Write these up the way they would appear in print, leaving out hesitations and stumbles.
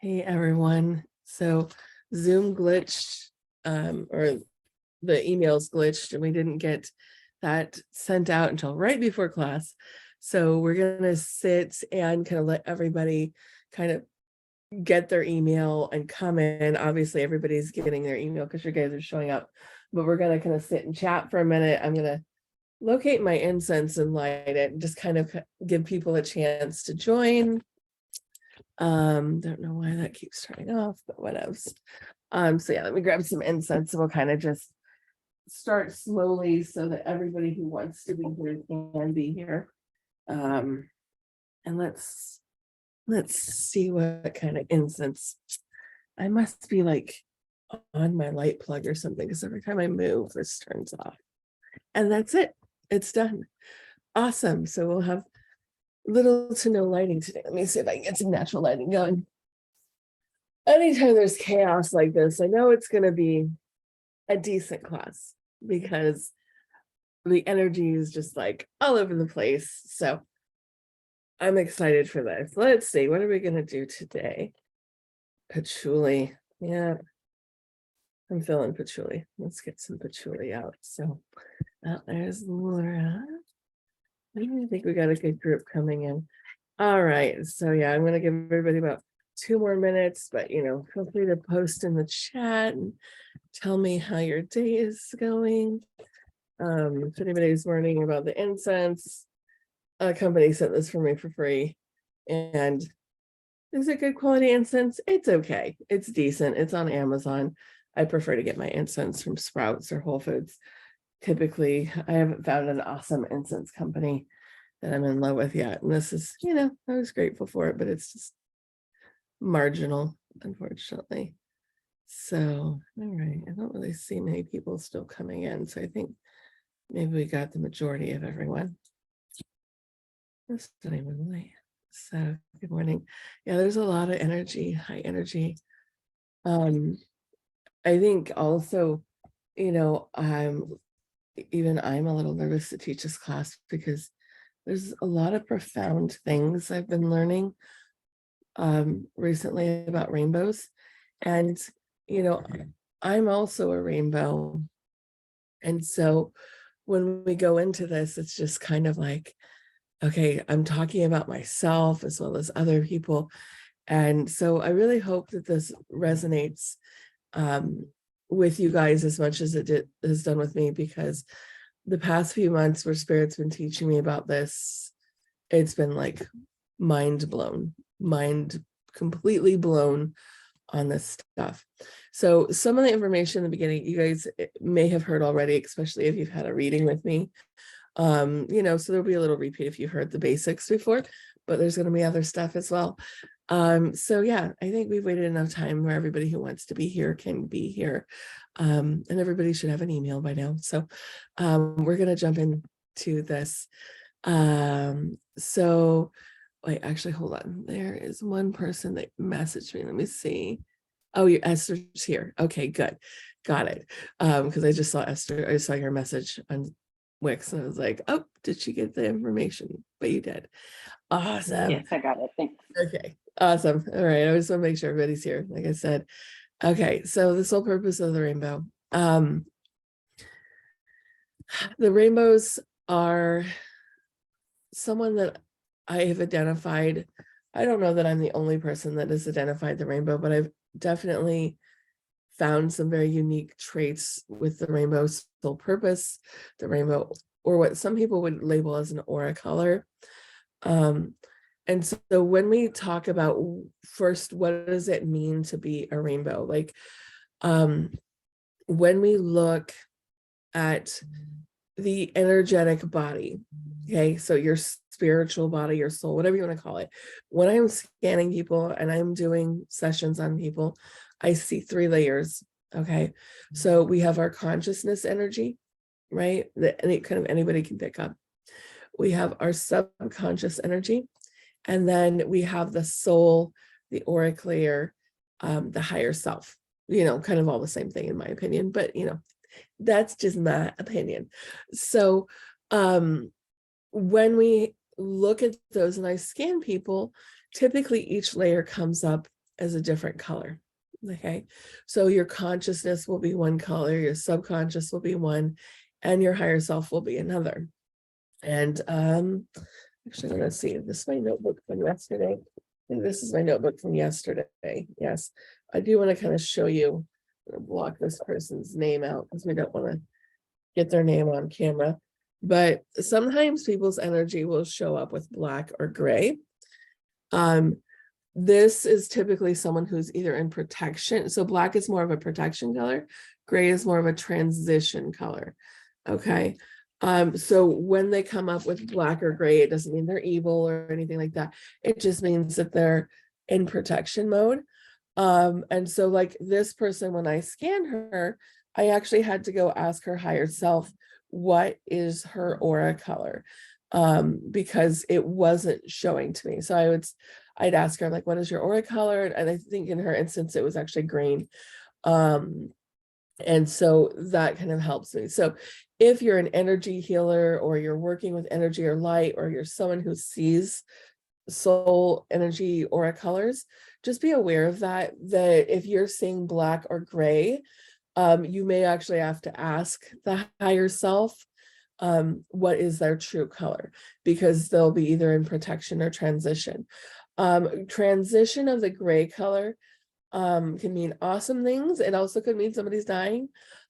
Hey everyone. So Zoom glitched, or the emails glitched, and we didn't get that sent out until right before class. So we're gonna sit and kind of let everybody kind of get their email and come in. Obviously, everybody's getting their email because you guys are showing up, but we're gonna kind of sit and chat for a minute. I'm gonna locate my incense and light it and just kind of give people a chance to join. Don't know why that keeps turning off, but what else? So yeah, let me grab some incense and we'll kind of just start slowly so that everybody who wants to be here can be here. And let's see what kind of incense. I must be like on my light plug or something, because every time I move, this turns off. And that's it. It's done. Awesome. So we'll have little to no lighting today. Let me see if I can get some natural lighting going. Anytime there's chaos like this, I know it's going to be a decent class because the energy is just like all over the place. So I'm excited for this. Let's see, what are we going to do today? Patchouli. Yeah, I'm feeling patchouli. Let's get some patchouli out. So there's Laura. I think we got a good group coming in. All right. So yeah, I'm going to give everybody about 2 more minutes, but feel free to post in the chat and tell me how your day is going. If anybody's learning about the incense, a company sent this for me for free. And is it good quality incense? It's okay. It's decent. It's on Amazon. I prefer to get my incense from Sprouts or Whole Foods. Typically, I haven't found an awesome incense company that I'm in love with yet. And this is, I was grateful for it, but it's just marginal, unfortunately. So, all right. I don't really see many people still coming in. So I think maybe we got the majority of everyone. That's not even late. So good morning. Yeah, there's a lot of energy, high energy. I think also, I'm a little nervous to teach this class because there's a lot of profound things I've been learning recently about rainbows. And, I'm also a rainbow. And so when we go into this, it's just kind of like, okay, I'm talking about myself as well as other people. And so I really hope that this resonates with you guys as much as it has done with me, because the past few months where Spirit's been teaching me about this, it's been like mind completely blown on this stuff. So some of the information in the beginning, you guys may have heard already, especially if you've had a reading with me. So there'll be a little repeat if you've heard the basics before, but there's going to be other stuff as well. So yeah, I think we've waited enough time where everybody who wants to be here can be here. And everybody should have an email by now. So we're going to jump into this. So wait, actually, hold on. There is one person that messaged me. Let me see. Oh, Esther's here. Okay, good. Got it. Because I just saw Esther. I saw your message on Wix and I was like, oh, did she get the information? But you did. Awesome. Yes, I got it. Thanks. Okay, awesome. All right. I just want to make sure everybody's here. Like I said. Okay, so the sole purpose of the rainbow. The rainbows are someone that I have identified. I don't know that I'm the only person that has identified the rainbow, but I've definitely found some very unique traits with the rainbow soul purpose, the rainbow, or what some people would label as an aura color. And so when we talk about first, what does it mean to be a rainbow? Like, when we look at the energetic body, okay, so your spiritual body, your soul, whatever you want to call it. When I'm scanning people and I'm doing sessions on people, I see 3 layers. Okay, so we have our consciousness energy, right? That any kind of anybody can pick up. We have our subconscious energy, and then we have the soul, the auric layer, the higher self. Kind of all the same thing in my opinion, but that's just my opinion. So when we look at those and I scan people, typically each layer comes up as a different color. Okay, so your consciousness will be one color, your subconscious will be one, and your higher self will be another. And actually, let's see, this is my notebook from yesterday. I think this is my notebook from yesterday. Yes, I do want to kind of show you, I'm gonna block this person's name out because we don't want to get their name on camera. But sometimes people's energy will show up with black or gray. This is typically someone who's either in protection. So black is more of a protection color. Gray is more of a transition color. Okay. So when they come up with black or gray, it doesn't mean they're evil or anything like that. It just means that they're in protection mode. And so like this person, when I scanned her, I actually had to go ask her higher self, what is her aura color? Because it wasn't showing to me. So I'd ask her, like, what is your aura color? And I think in her instance, it was actually green. And so that kind of helps me. So if you're an energy healer, or you're working with energy or light, or you're someone who sees soul energy aura colors, just be aware of that if you're seeing black or gray, you may actually have to ask the higher self, what is their true color, because they'll be either in protection or transition. Transition of the gray color can mean awesome things. It also could mean somebody's dying.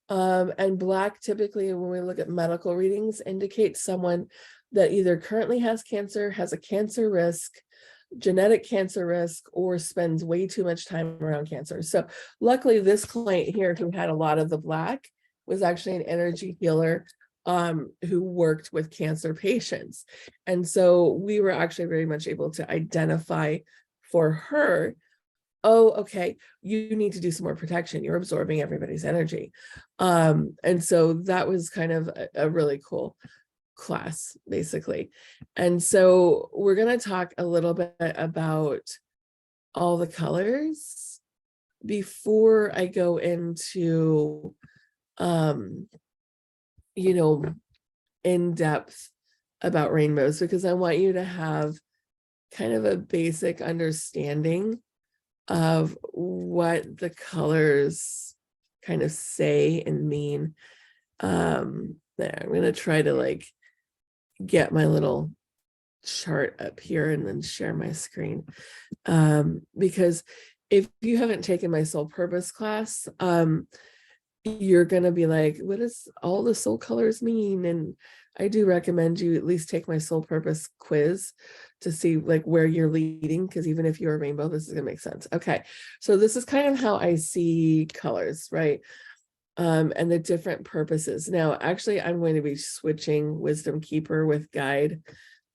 And black, typically, when we look at medical readings, indicates someone that either currently has cancer, has a cancer risk, genetic cancer risk, or spends way too much time around cancer. So luckily, this client here who had a lot of the black was actually an energy healer who worked with cancer patients. And so we were actually very much able to identify for her, oh, okay, you need to do some more protection. You're absorbing everybody's energy. And so that was kind of a really cool class, basically. And so we're going to talk a little bit about all the colors before I go into in depth about rainbows, because I want you to have kind of a basic understanding of what the colors kind of say and mean. There, I'm going to try to like get my little chart up here and then share my screen. Because if you haven't taken my soul purpose class, you're going to be like, what does all the soul colors mean? And I do recommend you at least take my soul purpose quiz to see like where you're leading, because even if you're a rainbow, this is going to make sense. Okay, so this is kind of how I see colors, right? And the different purposes. Now, actually, I'm going to be switching Wisdom Keeper with Guide.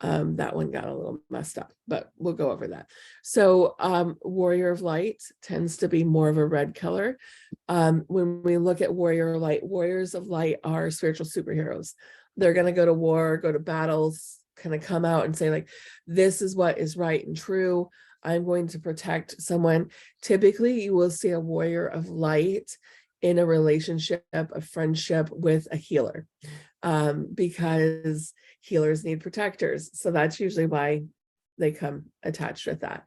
That one got a little messed up, but we'll go over that. So Warrior of Light tends to be more of a red color. When we look at Warrior of Light, Warriors of Light are spiritual superheroes. They're going to go to war, go to battles, kind of come out and say like, this is what is right and true. I'm going to protect someone. Typically, you will see a Warrior of Light in a relationship, a friendship with a healer, because healers need protectors. So that's usually why they come attached with that.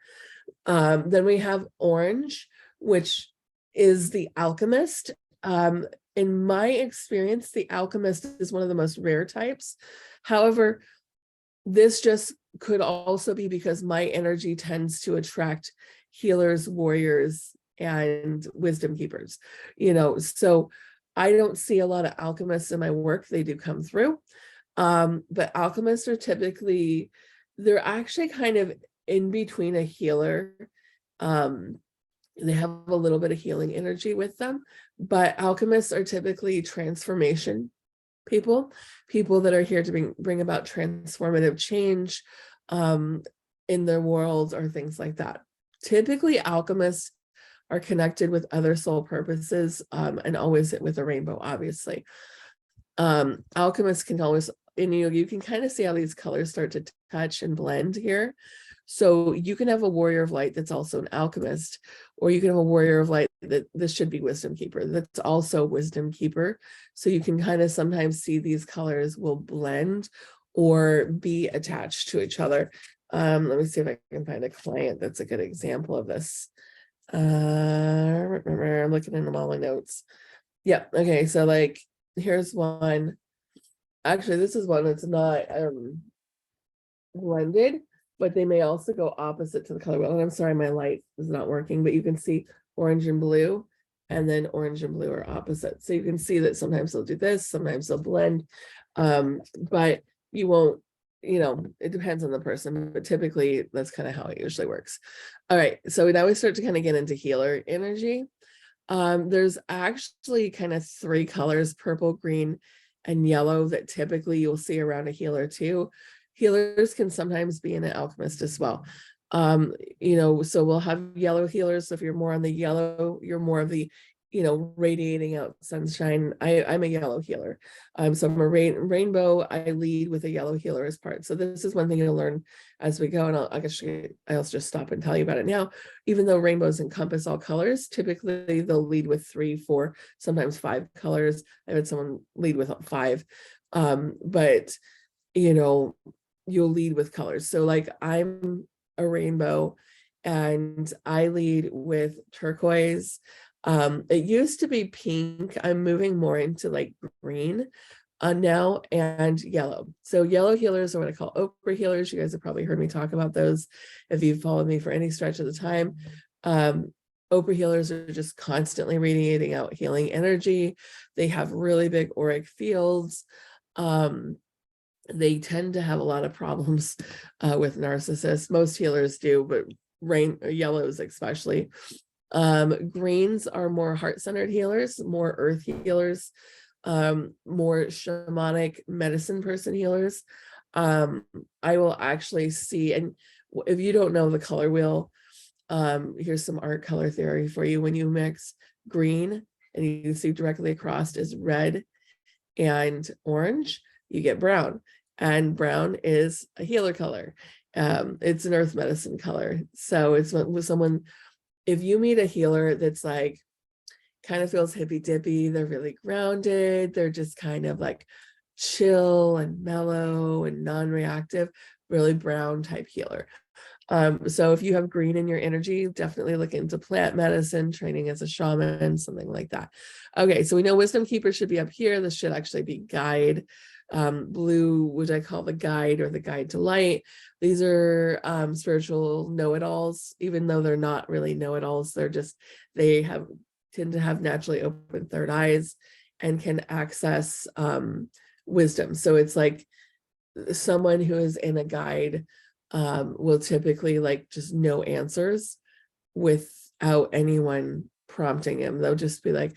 Then we have orange, which is the alchemist. In my experience, the alchemist is one of the most rare types. However, this just could also be because my energy tends to attract healers, warriors, and wisdom keepers, so I don't see a lot of alchemists in my work. They do come through, but alchemists are typically, they're actually kind of in between a healer. They have a little bit of healing energy with them, but alchemists are typically transformation people that are here to bring about transformative change in their world or things like that. Typically, alchemists are connected with other soul purposes, and always with a rainbow, obviously. Alchemists can always, and you can kind of see how these colors start to touch and blend here. So you can have a Warrior of Light that's also an alchemist, or you can have a Warrior of Light that this should be Wisdom Keeper, that's also Wisdom Keeper. So you can kind of sometimes see these colors will blend or be attached to each other. Let me see if I can find a client that's a good example of this. I'm looking in all my notes. Yeah, okay, so like here's one. Actually, this is one that's not blended, but they may also go opposite to the color wheel. And I'm sorry, my light is not working, but you can see orange and blue, and then orange and blue are opposite. So you can see that sometimes they'll do this, sometimes they'll blend, but you won't, it depends on the person, but typically that's kind of how it usually works. All right, so now we start to kind of get into healer energy. There's actually kind of three colors, purple, green, and yellow, that typically you'll see around a healer too. Healers can sometimes be an alchemist as well. So we'll have yellow healers. So if you're more on the yellow, you're more of the, radiating out sunshine. I'm a yellow healer. So I'm a rainbow. I lead with a yellow healer as part. So this is one thing you'll learn as we go. And I'll just stop and tell you about it now. Even though rainbows encompass all colors, typically they'll lead with 3, 4, sometimes 5 colors. I had someone lead with 5. But you'll lead with colors. So like I'm a rainbow and I lead with turquoise. It used to be pink. I'm moving more into like green now, and yellow. So yellow healers are what I call ochre healers. You guys have probably heard me talk about those if you've followed me for any stretch of the time. Ochre healers are just constantly radiating out healing energy. They have really big auric fields. They tend to have a lot of problems with narcissists. Most healers do, but yellows especially. Greens are more heart-centered healers, more earth healers, more shamanic medicine person healers. I will actually see, and if you don't know the color wheel, here's some art color theory for you. When you mix green and you see directly across is red and orange, you get brown, and brown is a healer color. It's an earth medicine color. So it's with someone, if you meet a healer that's like kind of feels hippy dippy, they're really grounded, they're just kind of like chill and mellow and non-reactive, really brown type healer. So if you have green in your energy, definitely look into plant medicine, training as a shaman, something like that. Okay, so we know wisdom keeper should be up here. This should actually be guide. Blue, which I call the guide or the guide to light. These are spiritual know-it-alls, even though they're not really know-it-alls. They tend to have naturally open third eyes and can access wisdom. So it's like someone who is in a guide will typically like just know answers without anyone prompting him. They'll just be like,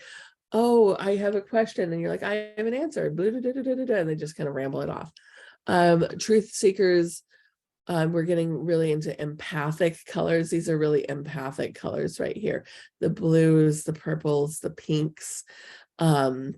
oh, I have a question. And you're like, I have an answer. And they just kind of ramble it off. Truth seekers, we're getting really into empathic colors. These are really empathic colors right here. The blues, the purples, the pinks, very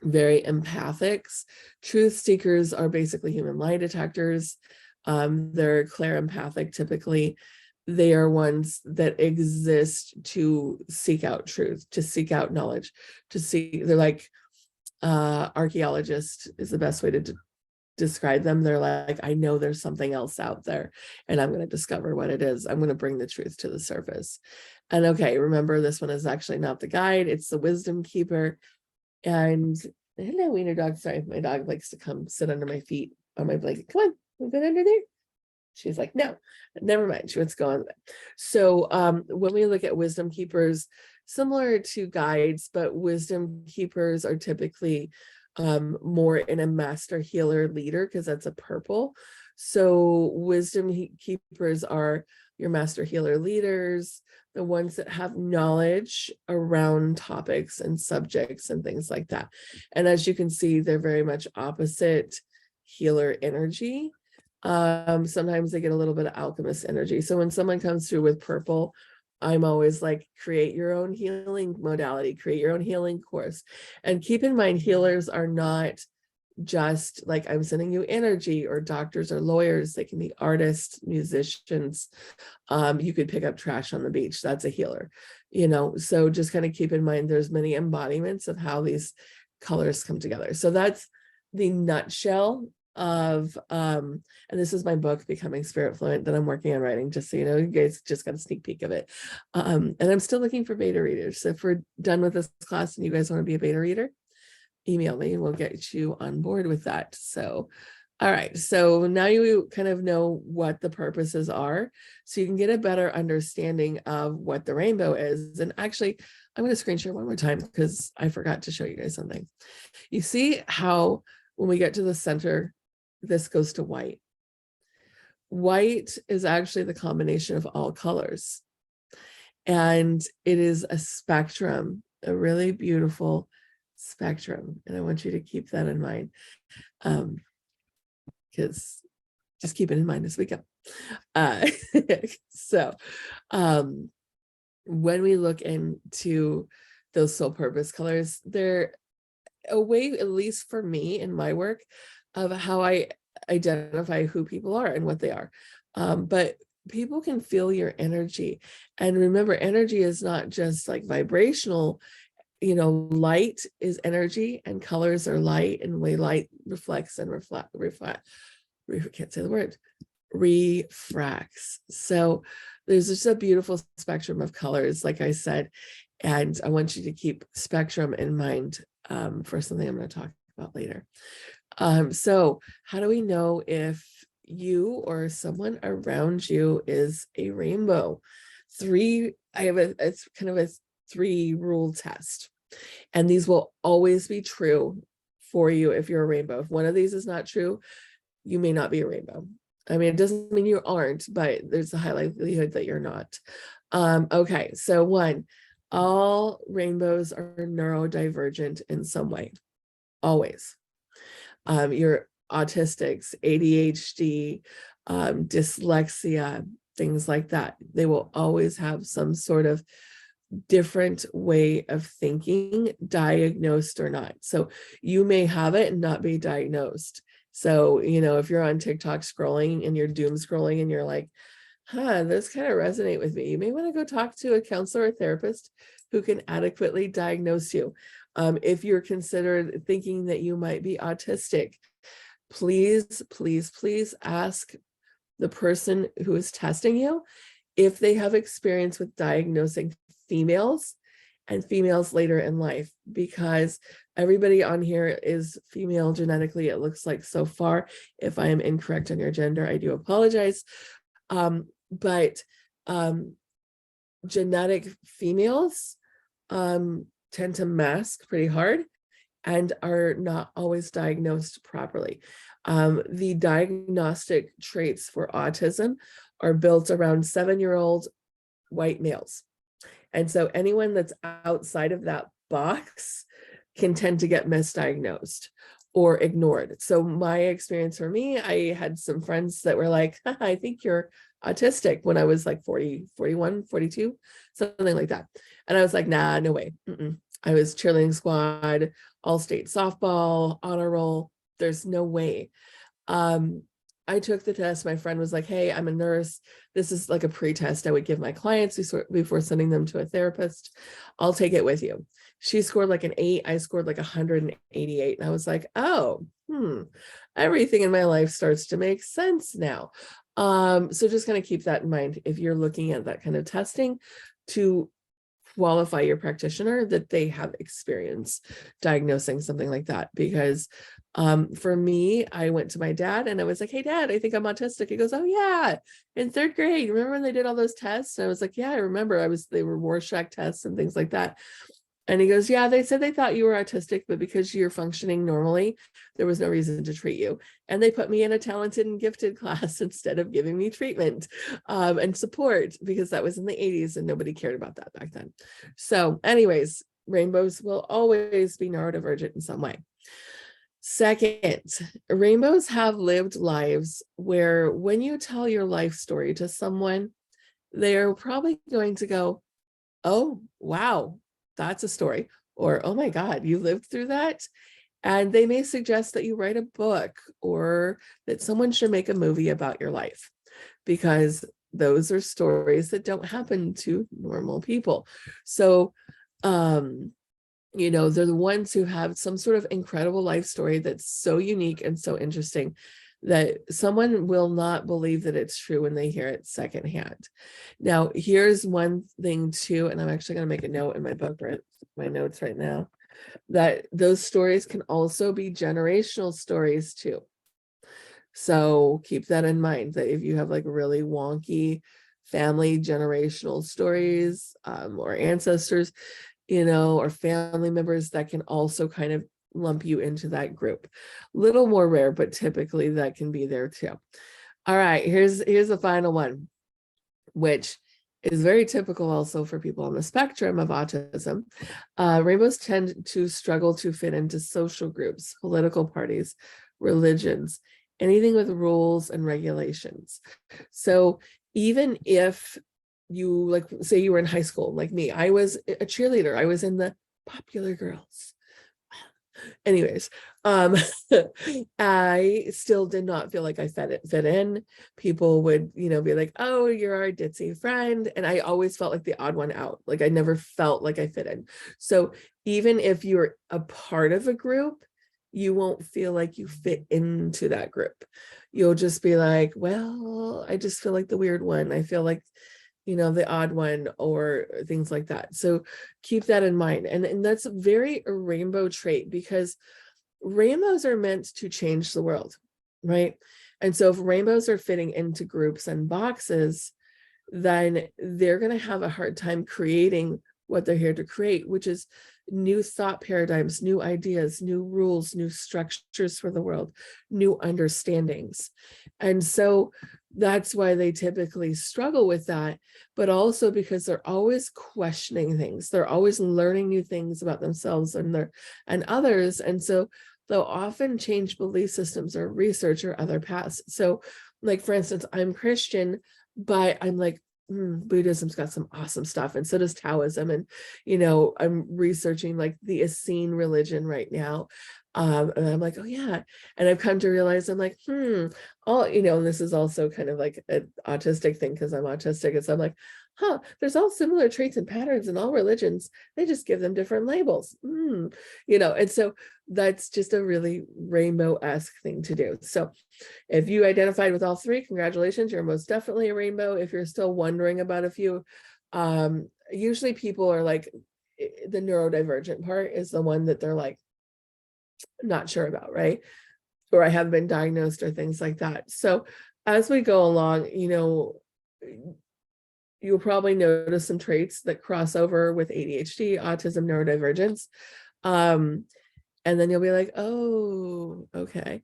empathics. Truth seekers are basically human lie detectors. They're clairempathic typically. They are ones that exist to seek out truth, to seek out knowledge, they're like archaeologists is the best way to describe them. They're like, I know there's something else out there and I'm going to discover what it is. I'm going to bring the truth to the surface. And okay, remember this one is actually not the guide, it's the wisdom keeper. And hello, wiener dog. Sorry, my dog likes to come sit under my feet on my blanket. Come on, we've been under there. She's like, no, never mind. She wants to go on with it. So when we look at wisdom keepers, similar to guides, but wisdom keepers are typically more in a master healer leader, because that's a purple. So wisdom keepers are your master healer leaders, the ones that have knowledge around topics and subjects and things like that. And as you can see, they're very much opposite healer energy. Sometimes they get a little bit of alchemist energy. So when someone comes through with purple, I'm always like, create your own healing modality, create your own healing course. And keep in mind, healers are not just like I'm sending you energy, or doctors or lawyers. They can be artists, musicians. You could pick up trash on the beach. That's a healer, so just kind of keep in mind, there's many embodiments of how these colors come together. So that's the nutshell of and this is my book, Becoming Spirit Fluent, that I'm working on writing, just so you know. You guys just got a sneak peek of it. And I'm still looking for beta readers. So if we're done with this class and you guys want to be a beta reader, email me and we'll get you on board with that. So all right, so now you kind of know what the purposes are, so you can get a better understanding of what the rainbow is. And actually, I'm going to screen share one more time because I forgot to show you guys something. You see how when we get to the center, this goes to white. White is actually the combination of all colors. And it is a spectrum, a really beautiful spectrum. And I want you to keep that in mind. Because just keep it in mind as we go. So when we look into those soul purpose colors, they're a way, at least for me in my work, of how I identify who people are and what they are. But people can feel your energy. And remember, energy is not just like vibrational. You know, light is energy and colors are light, and the way light reflects and can't say the word, refracts. So there's just a beautiful spectrum of colors, like I said, and I want you to keep spectrum in mind for something I'm going to talk about later. So how do we know if you or someone around you is a rainbow? It's kind of a 3-rule test. And these will always be true for you if you're a rainbow. If one of these is not true, you may not be a rainbow. I mean, it doesn't mean you aren't, but there's a high likelihood that you're not. Okay, so 1, all rainbows are neurodivergent in some way, always. Your autistics, ADHD, dyslexia, things like that, they will always have some sort of different way of thinking, diagnosed or not. So you may have it and not be diagnosed. So, you know, if you're on TikTok scrolling and you're doom scrolling and you're like, this kind of resonate with me, you may want to go talk to a counselor or therapist who can adequately diagnose you. If you're considered thinking that you might be autistic, please, please, please ask the person who is testing you if they have experience with diagnosing females and females later in life, because everybody on here is female genetically, it looks like so far. If I am incorrect on your gender, I do apologize. But genetic females tend to mask pretty hard and are not always diagnosed properly. The diagnostic traits for autism are built around 7-year-old white males. And so anyone that's outside of that box can tend to get misdiagnosed or ignored. So my experience for me, I had some friends that were like, I think you're autistic, when I was like 40, 41, 42, something like that. And I was like, nah, no way. I was cheerleading squad, all-state softball, honor roll. There's no way. I took the test. My friend was like, hey, I'm a nurse. This is like a pre-test I would give my clients before sending them to a therapist. I'll take it with you. She scored like an 8. I scored like 188. And I was like, oh, everything in my life starts to make sense now. So just kind of keep that in mind if you're looking at that kind of testing to qualify your practitioner that they have experience diagnosing something like that. Because for me, I went to my dad and I was like, hey dad, I think I'm autistic. He goes, oh yeah, in 3rd grade, remember when they did all those tests? And I was like, yeah, I remember. They were Rorschach tests and things like that. And he goes, yeah, they said they thought you were autistic, but because you're functioning normally, there was no reason to treat you. And they put me in a talented and gifted class instead of giving me treatment and support, because that was in the 80s and nobody cared about that back then. So anyways, rainbows will always be neurodivergent in some way. Second, rainbows have lived lives where when you tell your life story to someone, they're probably going to go, oh, wow, that's a story. Or, oh my God, you lived through that. And they may suggest that you write a book or that someone should make a movie about your life, because those are stories that don't happen to normal people. So You know, they're the ones who have some sort of incredible life story that's so unique and so interesting that someone will not believe that it's true when they hear it secondhand. Now, here's one thing too, and I'm actually going to make a note in my book, right, my notes right now, that those stories can also be generational stories too. So keep that in mind, that if you have like really wonky family generational stories, or ancestors, you know, or family members, that can also kind of lump you into that group. Little more rare, but typically that can be there too. All right, here's the final one, which is very typical also for people on the spectrum of autism. Rainbows tend to struggle to fit into social groups, political parties, religions, anything with rules and regulations. So even if you, like, say you were in high school, like me, I was a cheerleader, I was in the popular girls. Anyways, I still did not feel like I fit in. People would, you know, be like, oh, you're our ditzy friend. And I always felt like the odd one out. Like I never felt like I fit in. So even if you're a part of a group, you won't feel like you fit into that group. You'll just be like, well, I just feel like the weird one. I feel like, you know, the odd one, or things like that. So keep that in mind. And that's very a rainbow trait, because rainbows are meant to change the world, right? And so if rainbows are fitting into groups and boxes, then they're going to have a hard time creating what they're here to create, which is new thought paradigms, new ideas, new rules, new structures for the world, new understandings. And so that's why they typically struggle with that, but also because they're always questioning things. They're always learning new things about themselves and others. And so they'll often change belief systems or research or other paths. So, like, for instance, I'm Christian, but I'm like, Buddhism's got some awesome stuff, and so does Taoism. And, you know, I'm researching like the Essene religion right now. And I'm like, oh yeah. And I've come to realize, I'm like, all, you know, and this is also kind of like an autistic thing because I'm autistic. And so I'm like, there's all similar traits and patterns in all religions. They just give them different labels. You know, and so that's just a really rainbow-esque thing to do. So if you identified with all three, congratulations, you're most definitely a rainbow. If you're still wondering about a few, usually people are like, the neurodivergent part is the one that they're like, not sure about, right? Or I haven't been diagnosed or things like that. So as we go along, you know, you'll probably notice some traits that cross over with ADHD, autism, neurodivergence. And then you'll be like, oh, okay.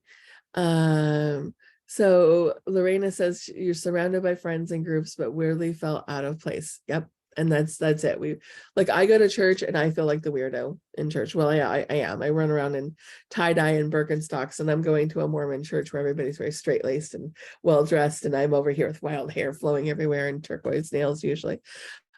So Lorena says you're surrounded by friends and groups, but weirdly felt out of place. Yep. And that's it. We, like, I go to church and I feel like the weirdo in church. Well, I am. I run around in tie-dye and Birkenstocks, and I'm going to a Mormon church where everybody's very straight-laced and well-dressed, and I'm over here with wild hair flowing everywhere and turquoise nails usually.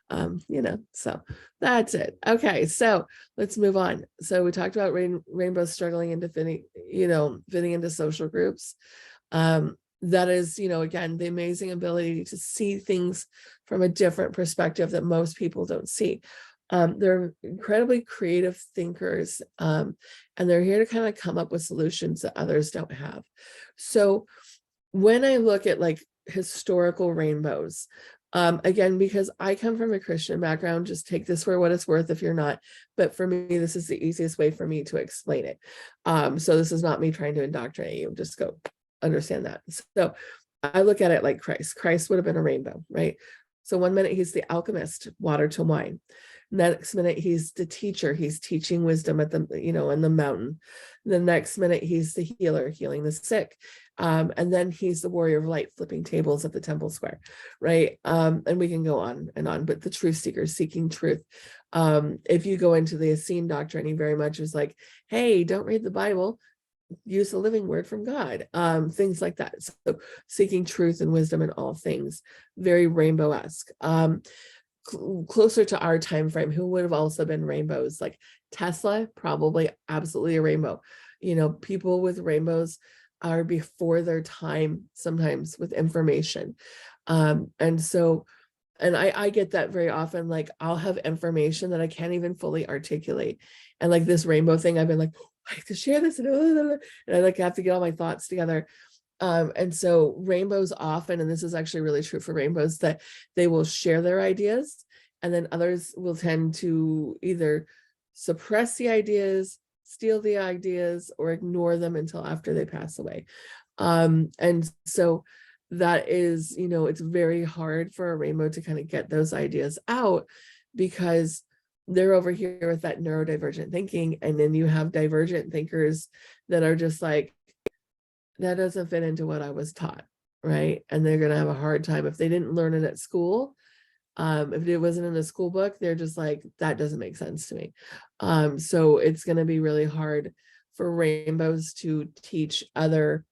You know, so that's it. Okay, so let's move on. So we talked about rainbows struggling into fitting into social groups. That is, you know, again, the amazing ability to see things from a different perspective that most people don't see. They're incredibly creative thinkers, and they're here to kind of come up with solutions that others don't have. So when I look at like historical rainbows, again, because I come from a Christian background, just take this for what it's worth if you're not, but for me, this is the easiest way for me to explain it. So this is not me trying to indoctrinate you, just go understand that. So I look at it like Christ would have been a rainbow, right? So one minute he's the alchemist, water to wine. Next minute he's the teacher, he's teaching wisdom at the, you know, in the mountain. The next minute he's the healer, healing the sick. And then he's the warrior of light, flipping tables at the temple square, right? And we can go on and on, but the truth seeker, seeking truth. If you go into the Essene doctrine, he very much is like, hey, don't read the Bible, use the living word from God, things like that. So seeking truth and wisdom in all things, very rainbow-esque. Closer to our time frame, who would have also been rainbows, like Tesla, probably absolutely a rainbow. You know, people with rainbows are before their time sometimes with information. And so And I get that very often. Like I'll have information that I can't even fully articulate. And like this rainbow thing, I've been like, I have to share this, and I like have to get all my thoughts together. And so rainbows often, and this is actually really true for rainbows, that they will share their ideas, and then others will tend to either suppress the ideas, steal the ideas, or ignore them until after they pass away. And so that is, it's very hard for a rainbow to kind of get those ideas out, because they're over here with that neurodivergent thinking, and then you have divergent thinkers that are just like, that doesn't fit into what I was taught, right? And they're going to have a hard time if they didn't learn it at school. If it wasn't in a school book, they're just like, that doesn't make sense to me. So it's going to be really hard for rainbows to teach other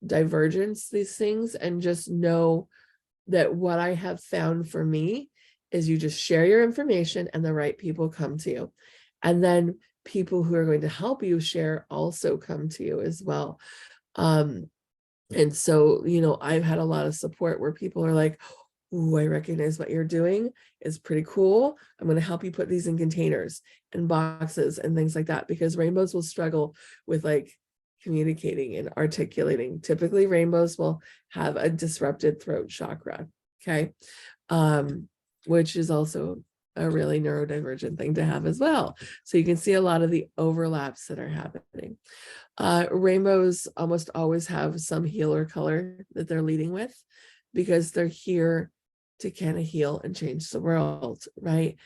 divergence these things, and just know that what I have found for me is you just share your information and the right people come to you. And then people who are going to help you share also come to you as well. And so, I've had a lot of support where people are like, "Ooh, I recognize what you're doing is pretty cool. I'm going to help you put these in containers and boxes and things like that," because rainbows will struggle with like communicating and articulating. Typically, rainbows will have a disrupted throat chakra. Okay. Which is also a really neurodivergent thing to have as well. So you can see a lot of the overlaps that are happening. Rainbows almost always have some healer color that they're leading with, because they're here to kind of heal and change the world, right?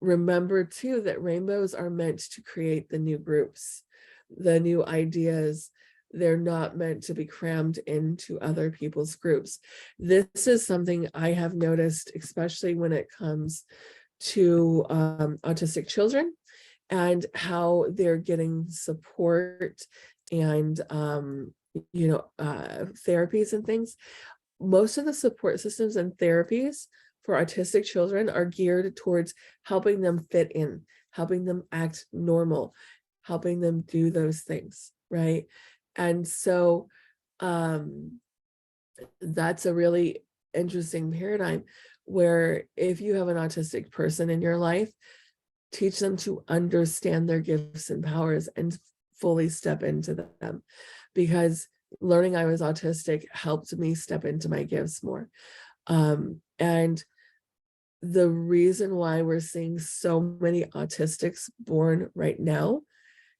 Remember too that rainbows are meant to create the new groups, the new ideas. They're not meant to be crammed into other people's groups. This is something I have noticed, especially when it comes to autistic children and how they're getting support and therapies and things. Most of the support systems and therapies for autistic children are geared towards helping them fit in, helping them act normal, helping them do those things, right? And so that's a really interesting paradigm, where if you have an autistic person in your life, teach them to understand their gifts and powers and fully step into them, because learning I was autistic helped me step into my gifts more. And the reason why we're seeing so many autistics born right now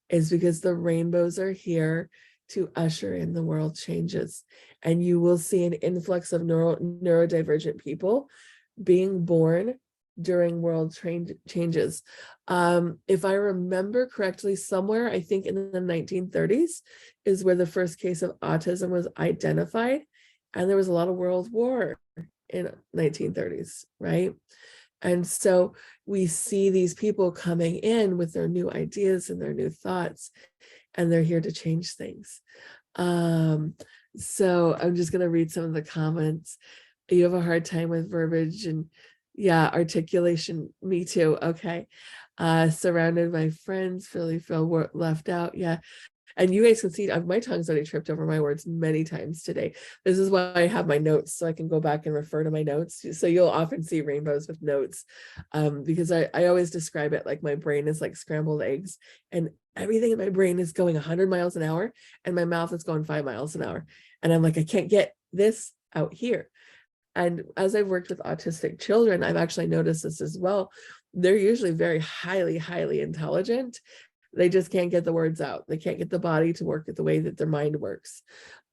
is because the rainbows are here to usher in the world changes. And you will see an influx of neurodivergent people being born during world changes. If I remember correctly, somewhere, I think in the 1930s is where the first case of autism was identified. And there was a lot of world war in 1930s, right? And so we see these people coming in with their new ideas and their new thoughts, and they're here to change things. So I'm just going to read some of the comments. You have a hard time with verbiage and articulation. Me too. Okay. Surrounded by friends, really feel left out. Yeah. And you guys can see my tongue's already tripped over my words many times today. This is why I have my notes, so I can go back and refer to my notes. So you'll often see rainbows with notes, because I always describe it like my brain is like scrambled eggs, and everything in my brain is going 100 miles an hour, and my mouth is going 5 miles an hour. And I'm like, I can't get this out here. And as I've worked with autistic children, I've actually noticed this as well. They're usually very highly, highly intelligent. They just can't get the words out. They can't get the body to work the way that their mind works.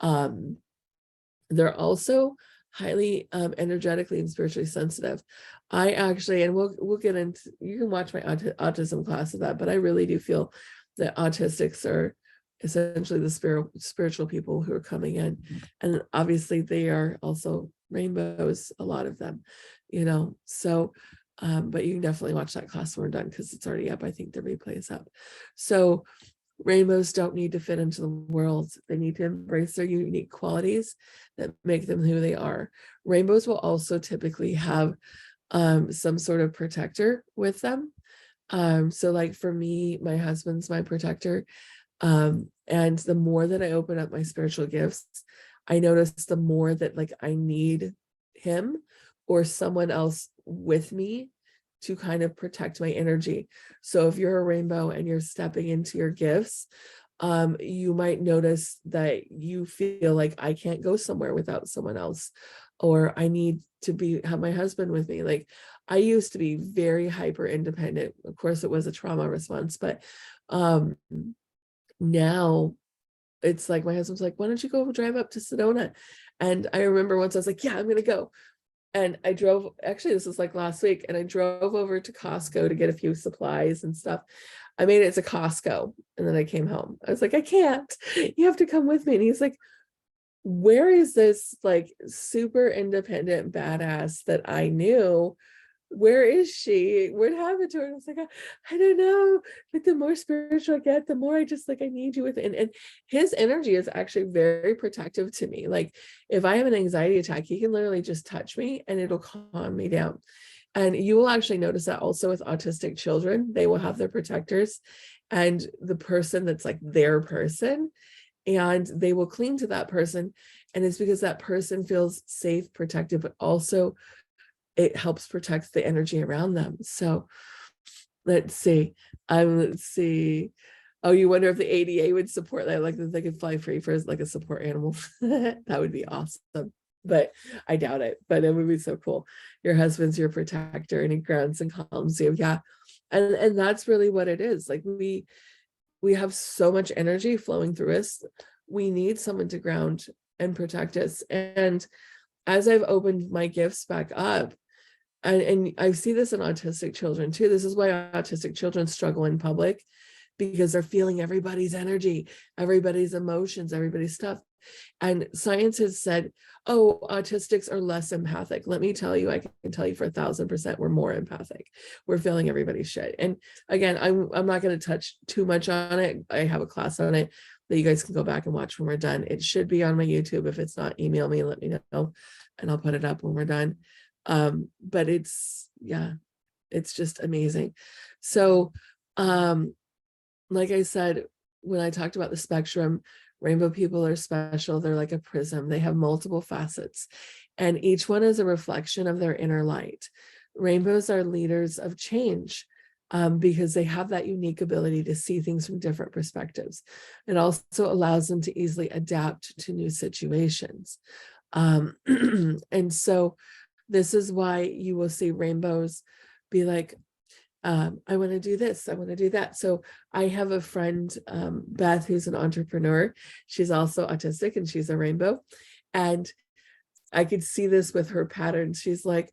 They're also highly energetically and spiritually sensitive. I actually, and we'll get into, you can watch my autism class of that, but I really do feel that autistics are essentially the spiritual people who are coming in. And obviously they are also rainbows, a lot of them, so but you can definitely watch that class when we're done, because it's already up. I think the replay is up. So rainbows don't need to fit into the world. They need to embrace their unique qualities that make them who they are. Rainbows will also typically have some sort of protector with them. So like for me, my husband's my protector. And the more that I open up my spiritual gifts, I notice the more that like I need him, or someone else with me to kind of protect my energy. So if you're a rainbow and you're stepping into your gifts, you might notice that you feel like I can't go somewhere without someone else, or I need to have my husband with me. Like I used to be very hyper independent. Of course, it was a trauma response, but now it's like my husband's like, why don't you go drive up to Sedona? And I remember once I was like, yeah, I'm gonna go. And I drove, actually, this was like last week, and I drove over to Costco to get a few supplies and stuff. I made it to Costco and then I came home. I was like, I can't, you have to come with me. And he's like, where is this like super independent badass that I knew? Where is she? What happened to her? And I was like, I don't know. Like the more spiritual I get, the more I just like, I need you with it. And his energy is actually very protective to me. Like if I have an anxiety attack, he can literally just touch me and it'll calm me down. And you will actually notice that also with autistic children, they will have their protectors and the person that's like their person, and they will cling to that person. And it's because that person feels safe, protected, but also it helps protect the energy around them. So let's see. Let's see. Oh, you wonder if the ADA would support that, like that they could fly free for like a support animal. That would be awesome. But I doubt it. But it would be so cool. Your husband's your protector and he grounds and calms you. Yeah. And that's really what it is. Like we have so much energy flowing through us. We need someone to ground and protect us. And as I've opened my gifts back up, and I see this in autistic children too. This is why autistic children struggle in public, because they're feeling everybody's energy, everybody's emotions, everybody's stuff. And science has said, oh, autistics are less empathic. Let me tell you, I can tell you for 1,000%, we're more empathic. We're feeling everybody's shit. And again, I'm not going to touch too much on it. I have a class on it that you guys can go back and watch when we're done. It should be on my YouTube. If it's not, email me and let me know, and I'll put it up when we're done. But it's just amazing. So like I said, when I talked about the spectrum, rainbow people are special. They're like a prism. They have multiple facets, and each one is a reflection of their inner light. Rainbows are leaders of change, because they have that unique ability to see things from different perspectives. It also allows them to easily adapt to new situations. And so this is why you will see rainbows be like, I want to do this, I want to do that. So I have a friend, Beth, who's an entrepreneur. She's also autistic and she's a rainbow. And I could see this with her patterns. She's like,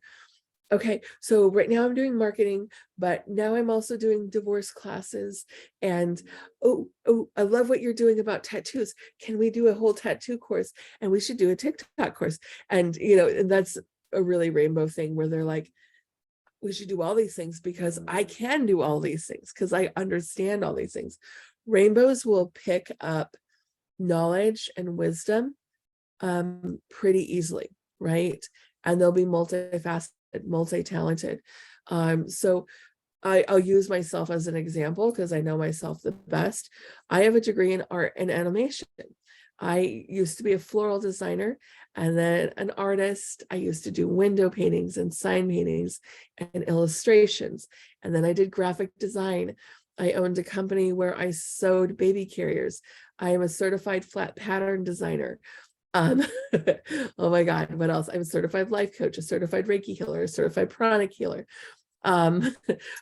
okay, so right now I'm doing marketing, but now I'm also doing divorce classes. And oh, I love what you're doing about tattoos. Can we do a whole tattoo course? And we should do a TikTok course. And, and that's a really rainbow thing where they're like, we should do all these things because I can do all these things because I understand all these things. Rainbows will pick up knowledge and wisdom pretty easily, right? And they'll be multifaceted, multi-talented. So I'll use myself as an example because I know myself the best. I have a degree in art and animation. I used to be a floral designer and then an artist. I used to do window paintings and sign paintings and illustrations. And then I did graphic design. I owned a company where I sewed baby carriers. I am a certified flat pattern designer. Oh my God, what else? I'm a certified life coach, a certified Reiki healer, a certified pranic healer,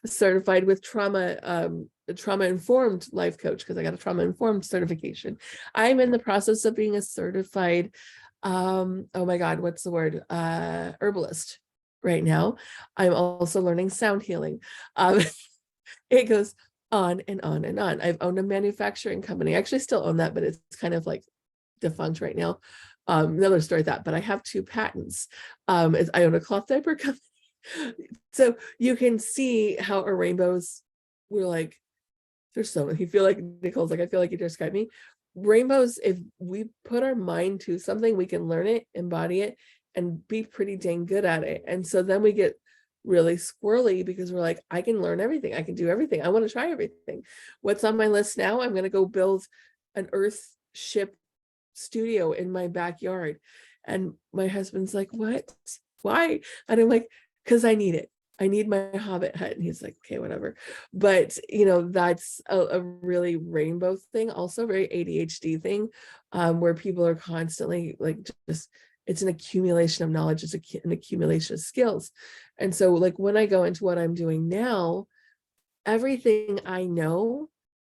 certified with trauma-informed life coach because I got a trauma-informed certification. I'm in the process of being a certified, oh my God, what's the word? Herbalist right now. I'm also learning sound healing. It goes on and on and on. I've owned a manufacturing company. I actually still own that, but it's kind of like defunct right now. Another story that, but I have 2 patents. I own a cloth diaper company. So you can see how our rainbows, we're like, there's so many. You feel like Nicole's like, I feel like you described me. Rainbows, if we put our mind to something, we can learn it, embody it, and be pretty dang good at it. And so then we get really squirrely because we're like, I can learn everything. I can do everything. I want to try everything. What's on my list now? I'm going to go build an Earth ship studio in my backyard. And my husband's like, what? why? And I'm like, because I need it. I need my Hobbit hut. And he's like, okay, whatever. But, that's a really rainbow thing, also very ADHD thing, where people are constantly like, just, it's an accumulation of knowledge, it's an accumulation of skills. And so like when I go into what I'm doing now, everything I know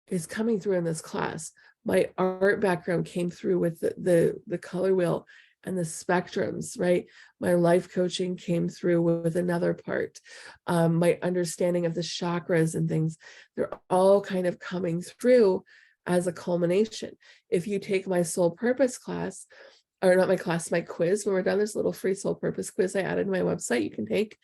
is coming through in this class. My art background came through with the color wheel and the spectrums, right? My life coaching came through with another part. My understanding of the chakras and things, they're all kind of coming through as a culmination. If you take my soul purpose class, or not my class, my quiz, when we're done, this little free soul purpose quiz I added to my website you can take.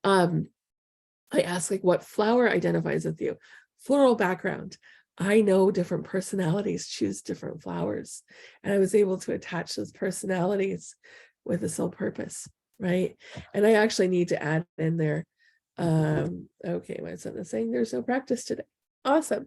I ask like what flower identifies with you, floral background. I know different personalities choose different flowers, and I was able to attach those personalities with a soul purpose, right? And I actually need to add in there. Okay, my son is saying there's no practice today. Awesome.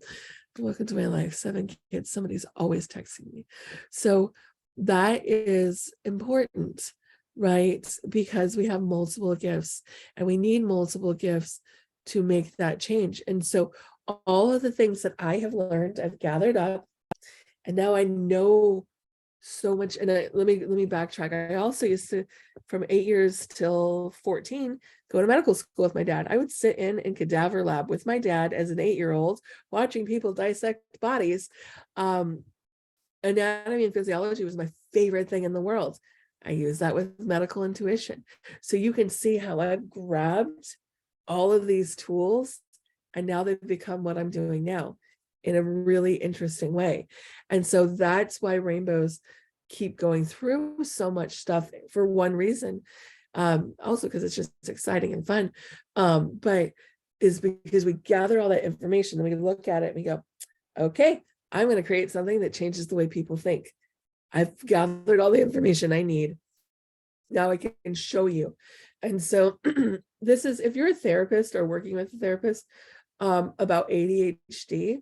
Welcome to my life. 7 kids. Somebody's always texting me. So that is important, right? Because we have multiple gifts and we need multiple gifts to make that change. And so all of the things that I have learned, I've gathered up, and now I know so much. And let me backtrack. I also used to, from 8 years till 14, go to medical school with my dad. I would sit in cadaver lab with my dad as an 8-year-old, watching people dissect bodies. Anatomy and physiology was my favorite thing in the world. I use that with medical intuition. So you can see how I've grabbed all of these tools, and now they've become what I'm doing now in a really interesting way. And so that's why rainbows keep going through so much stuff, for one reason, also because it's just exciting and fun, but is because we gather all that information and we look at it and we go, okay, I'm going to create something that changes the way people think. I've gathered all the information I need. Now I can show you. And so this is, if you're a therapist or working with a therapist about ADHD,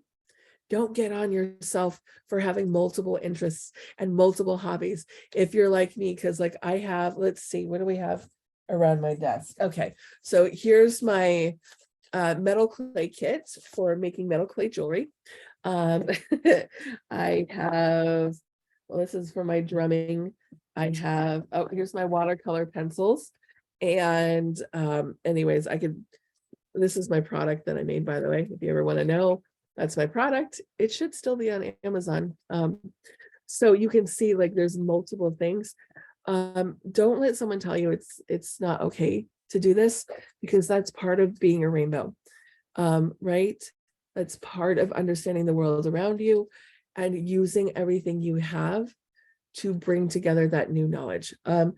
don't get on yourself for having multiple interests and multiple hobbies. If you're like me, because like I have, let's see, what do we have around my desk? Okay, so here's my metal clay kit for making metal clay jewelry. I have, well, this is for my drumming. I have, oh, here's my watercolor pencils. And anyways, this is my product that I made, by the way, if you ever want to know, that's my product. It should still be on Amazon. So you can see like there's multiple things. Don't let someone tell you it's not okay to do this, because that's part of being a rainbow, right? That's part of understanding the world around you and using everything you have to bring together that new knowledge. So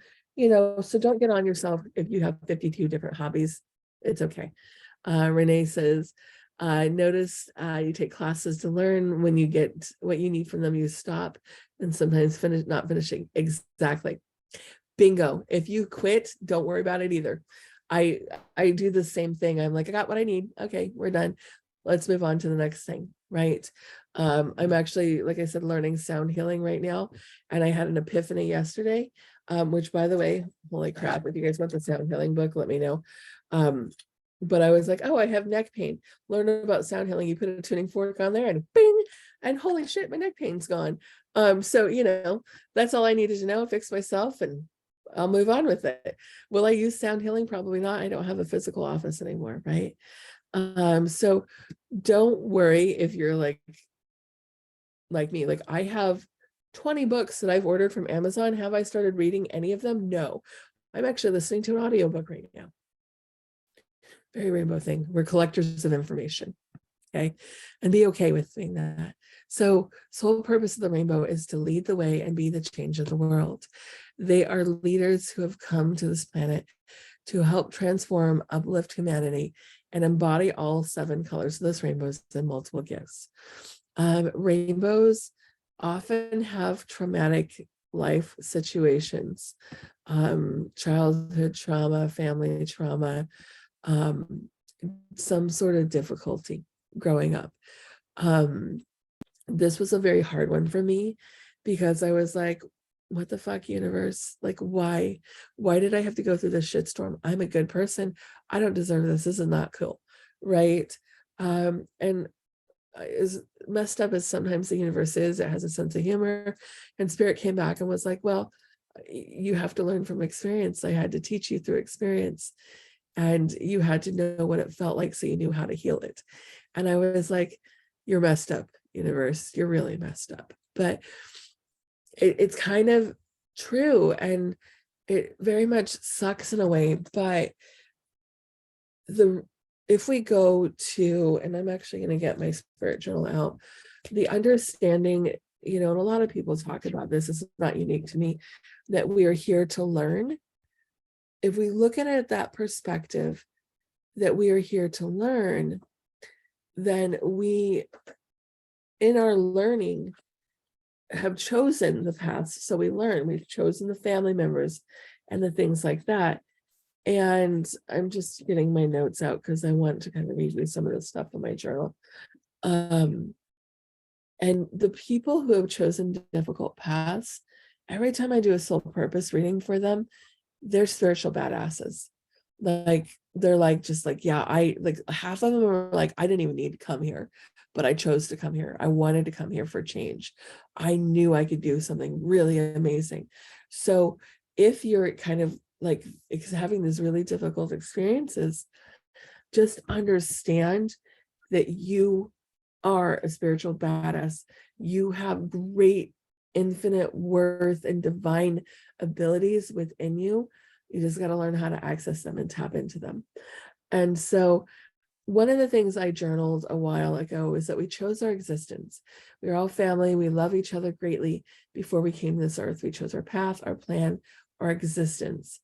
don't get on yourself if you have 52 different hobbies. It's okay. Renee says, notice you take classes to learn. When you get what you need from them, you stop, and sometimes not finishing. Exactly. Bingo. If you quit, don't worry about it either. I do the same thing. I'm like, I got what I need. Okay, we're done. Let's move on to the next thing, right? I'm actually, like I said, learning sound healing right now. And I had an epiphany yesterday, which, by the way, holy crap, if you guys want the sound healing book, let me know. But I was like, oh, I have neck pain. Learn about sound healing. You put a tuning fork on there and bing, and holy shit, my neck pain's gone. So, that's all I needed to know, fix myself, and I'll move on with it. Will I use sound healing? Probably not. I don't have a physical office anymore, right? So don't worry if you're like me. Like I have 20 books that I've ordered from Amazon. Have I started reading any of them? No. I'm actually listening to an audiobook right now. Very rainbow thing. We're collectors of information. Okay. And be okay with doing that. So sole purpose of the rainbow is to lead the way and be the change of the world. They are leaders who have come to this planet to help transform, uplift humanity, and embody all 7 colors of this rainbows and multiple gifts. Rainbows often have traumatic life situations, childhood trauma, family trauma, some sort of difficulty growing up. This was a very hard one for me, because I was like, what the fuck, universe? Like, why did I have to go through this shitstorm? I'm a good person. I don't deserve this. This is not cool. Right. And as messed up as sometimes the universe is, it has a sense of humor. And spirit came back and was like, well, you have to learn from experience. I had to teach you through experience, and you had to know what it felt like so you knew how to heal it. And I was like, you're messed up, universe. You're really messed up. But it's kind of true, and it very much sucks in a way. But if we go to, and I'm actually going to get my spirit journal out, the understanding, and a lot of people talk about this is not unique to me, that we are here to learn. If we look at it that perspective, that we are here to learn, then we, in our learning, have chosen the paths. So we learn, we've chosen the family members and the things like that. And I'm just getting my notes out because I want to kind of read you some of the stuff in my journal. And the people who have chosen difficult paths, every time I do a soul purpose reading for them, they're spiritual badasses. Like, they're like, just like, yeah, I like, half of them are like, I didn't even need to come here, but I chose to come here. I wanted to come here for change. I knew I could do something really amazing. So if you're kind of like having these really difficult experiences, just understand that you are a spiritual badass. You have great infinite worth and divine abilities within you. You just got to learn how to access them and tap into them. And so one of the things I journaled a while ago is that we chose our existence. We're all family. We love each other greatly. Before we came to this earth, we chose our path, our plan, our existence.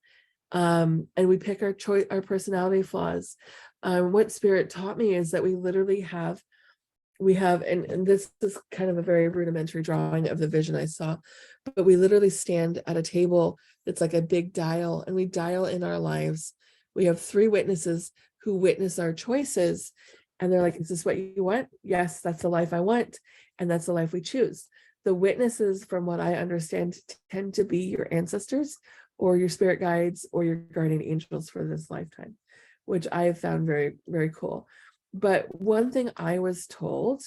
And we pick our choice, our personality flaws. What spirit taught me is that we literally have, and this is kind of a very rudimentary drawing of the vision I saw, but we literally stand at a table that's like a big dial, and we dial in our lives. We have 3 witnesses who witness our choices, and they're like, is this what you want? Yes, that's the life I want, and that's the life we choose. The witnesses, from what I understand, tend to be your ancestors or your spirit guides or your guardian angels for this lifetime, which I have found very, very cool. But one thing I was told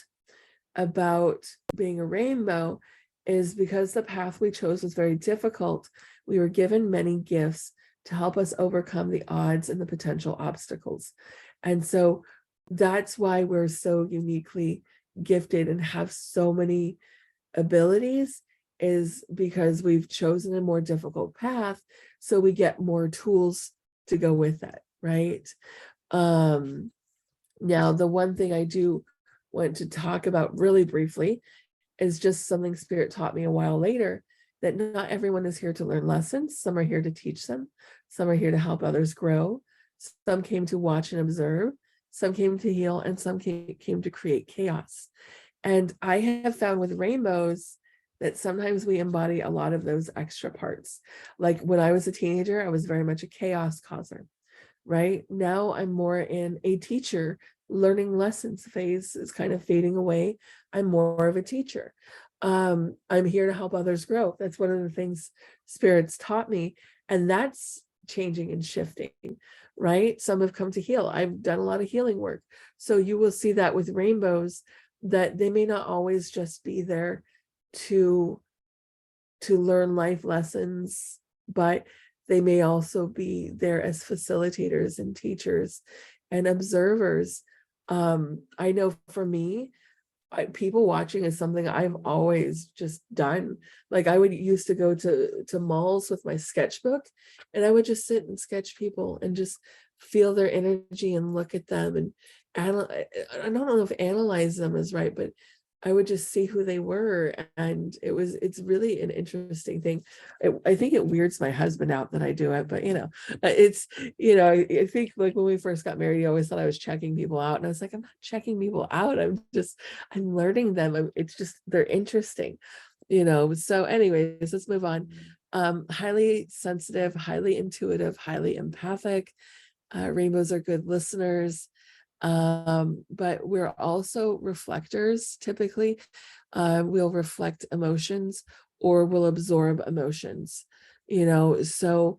about being a rainbow is because the path we chose was very difficult, we were given many gifts to help us overcome the odds and the potential obstacles. And so that's why we're so uniquely gifted and have so many abilities, is because we've chosen a more difficult path, so we get more tools to go with it, right? Now, the one thing I do want to talk about really briefly is just something Spirit taught me a while later, that not everyone is here to learn lessons. Some are here to teach them. Some are here to help others grow. Some came to watch and observe. Some came to heal, and some came to create chaos. And I have found with rainbows that sometimes we embody a lot of those extra parts. Like when I was a teenager, I was very much a chaos causer. Right now, I'm more in a teacher learning lessons phase is kind of fading away. I'm more of a teacher. I'm here to help others grow. That's one of the things spirits taught me, and that's changing and shifting, right? Some have come to heal. I've done a lot of healing work. So you will see that with rainbows, that they may not always just be there to learn life lessons, but they may also be there as facilitators and teachers and observers. I know for me, people watching is something I've always just done. Like I would used to go to malls with my sketchbook, and I would just sit and sketch people and just feel their energy and look at them, and I don't know if analyze them is right, but I would just see who they were. And it's really an interesting thing. I think it weirds my husband out that I do it, but it's, I think like when we first got married, he always thought I was checking people out. And I was like, I'm not checking people out. I'm learning them. It's just, they're interesting, So anyways, let's move on. Highly sensitive, highly intuitive, highly empathic. Rainbows are good listeners. But we're also reflectors. Typically, we'll reflect emotions or will absorb emotions, so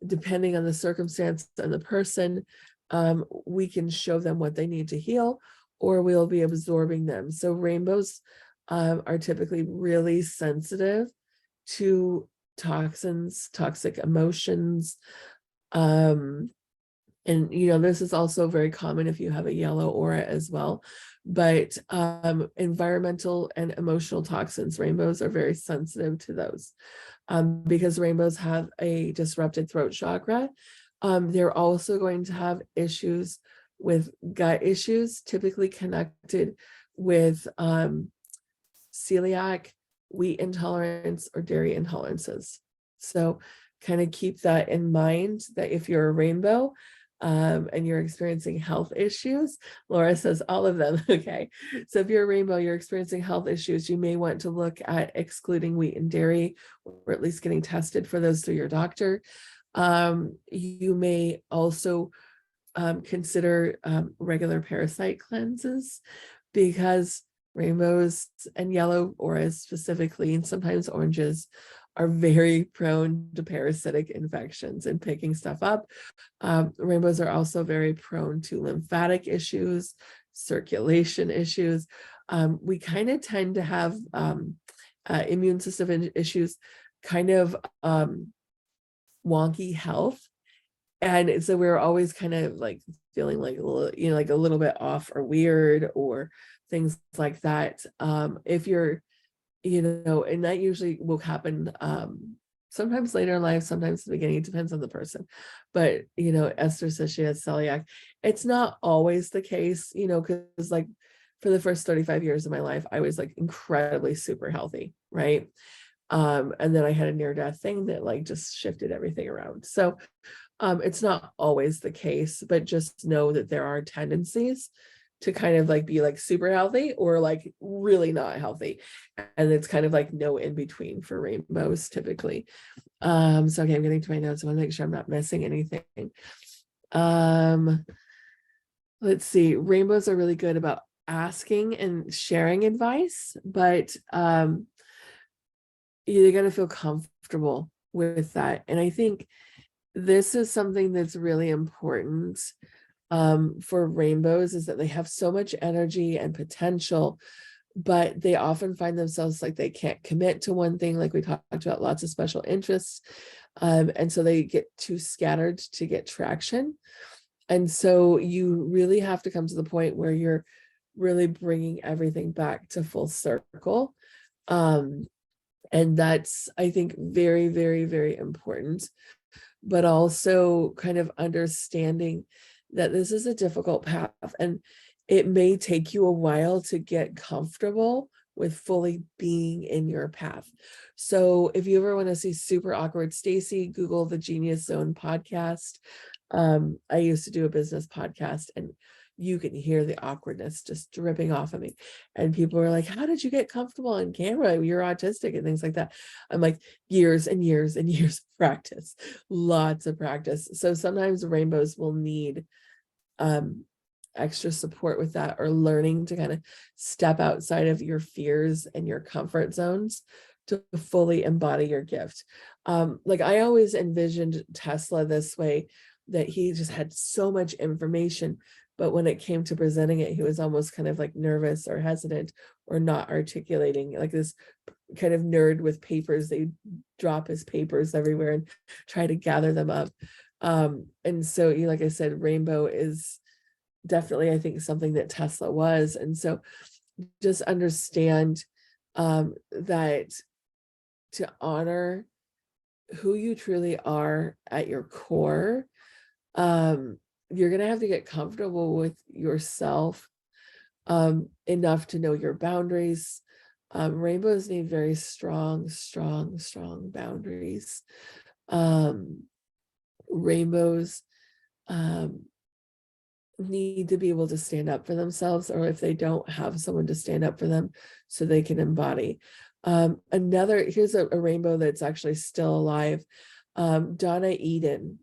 depending on the circumstance and the person, we can show them what they need to heal, or we'll be absorbing them. So rainbows are typically really sensitive to toxins, toxic emotions. And this is also very common if you have a yellow aura as well. But environmental and emotional toxins, rainbows are very sensitive to those. Because rainbows have a disrupted throat chakra. They're also going to have issues with gut issues, typically connected with celiac, wheat intolerance, or dairy intolerances. So kind of keep that in mind, that if you're a rainbow and you're experiencing health issues, Laura says all of them. Okay. So if you're a rainbow, you're experiencing health issues, you may want to look at excluding wheat and dairy, or at least getting tested for those through your doctor. You may also consider regular parasite cleanses, because rainbows and yellow auras specifically, and sometimes oranges, are very prone to parasitic infections and picking stuff up. Rainbows are also very prone to lymphatic issues, circulation issues. We kind of tend to have immune system issues, kind of wonky health. And so we're always kind of like feeling like a little, like a little bit off or weird or things like that. If you're, and that usually will happen sometimes later in life, sometimes at the beginning, it depends on the person. But, Esther says she has celiac. It's not always the case, because like for the first 35 years of my life, I was like incredibly super healthy, right? And then I had a near-death thing that like just shifted everything around. So it's not always the case, but just know that there are tendencies to kind of like be like super healthy or like really not healthy. And it's kind of like no in between for rainbows typically. So okay, I'm getting to my notes. I want to make sure I'm not missing anything. Let's see. Rainbows are really good about asking and sharing advice, but you're going to feel comfortable with that. And I think this is something that's really important for rainbows, is that they have so much energy and potential, but they often find themselves like they can't commit to one thing, like we talked about, lots of special interests. And so they get too scattered to get traction. And so you really have to come to the point where you're really bringing everything back to full circle. And that's, I think, very, very, very important. But also kind of understanding that this is a difficult path, and it may take you a while to get comfortable with fully being in your path. So if you ever want to see super awkward Stacy, Google the Genius Zone podcast. I used to do a business podcast, and you can hear the awkwardness just dripping off of me. And people are like, how did you get comfortable on camera? You're autistic and things like that. I'm like, years and years and years of practice, lots of practice. So sometimes rainbows will need extra support with that, or learning to kind of step outside of your fears and your comfort zones to fully embody your gift. Like I always envisioned Tesla this way, that he just had so much information, but when it came to presenting it, he was almost kind of like nervous or hesitant or not articulating, like this kind of nerd with papers. They drop his papers everywhere and try to gather them up. And so, like I said, rainbow is definitely, I think, something that Tesla was. And so just understand that to honor who you truly are at your core, you're going to have to get comfortable with yourself enough to know your boundaries. Rainbows need very strong boundaries. Rainbows need to be able to stand up for themselves, or if they don't have someone to stand up for them, so they can embody. Here's a rainbow that's actually still alive. Donna Eden.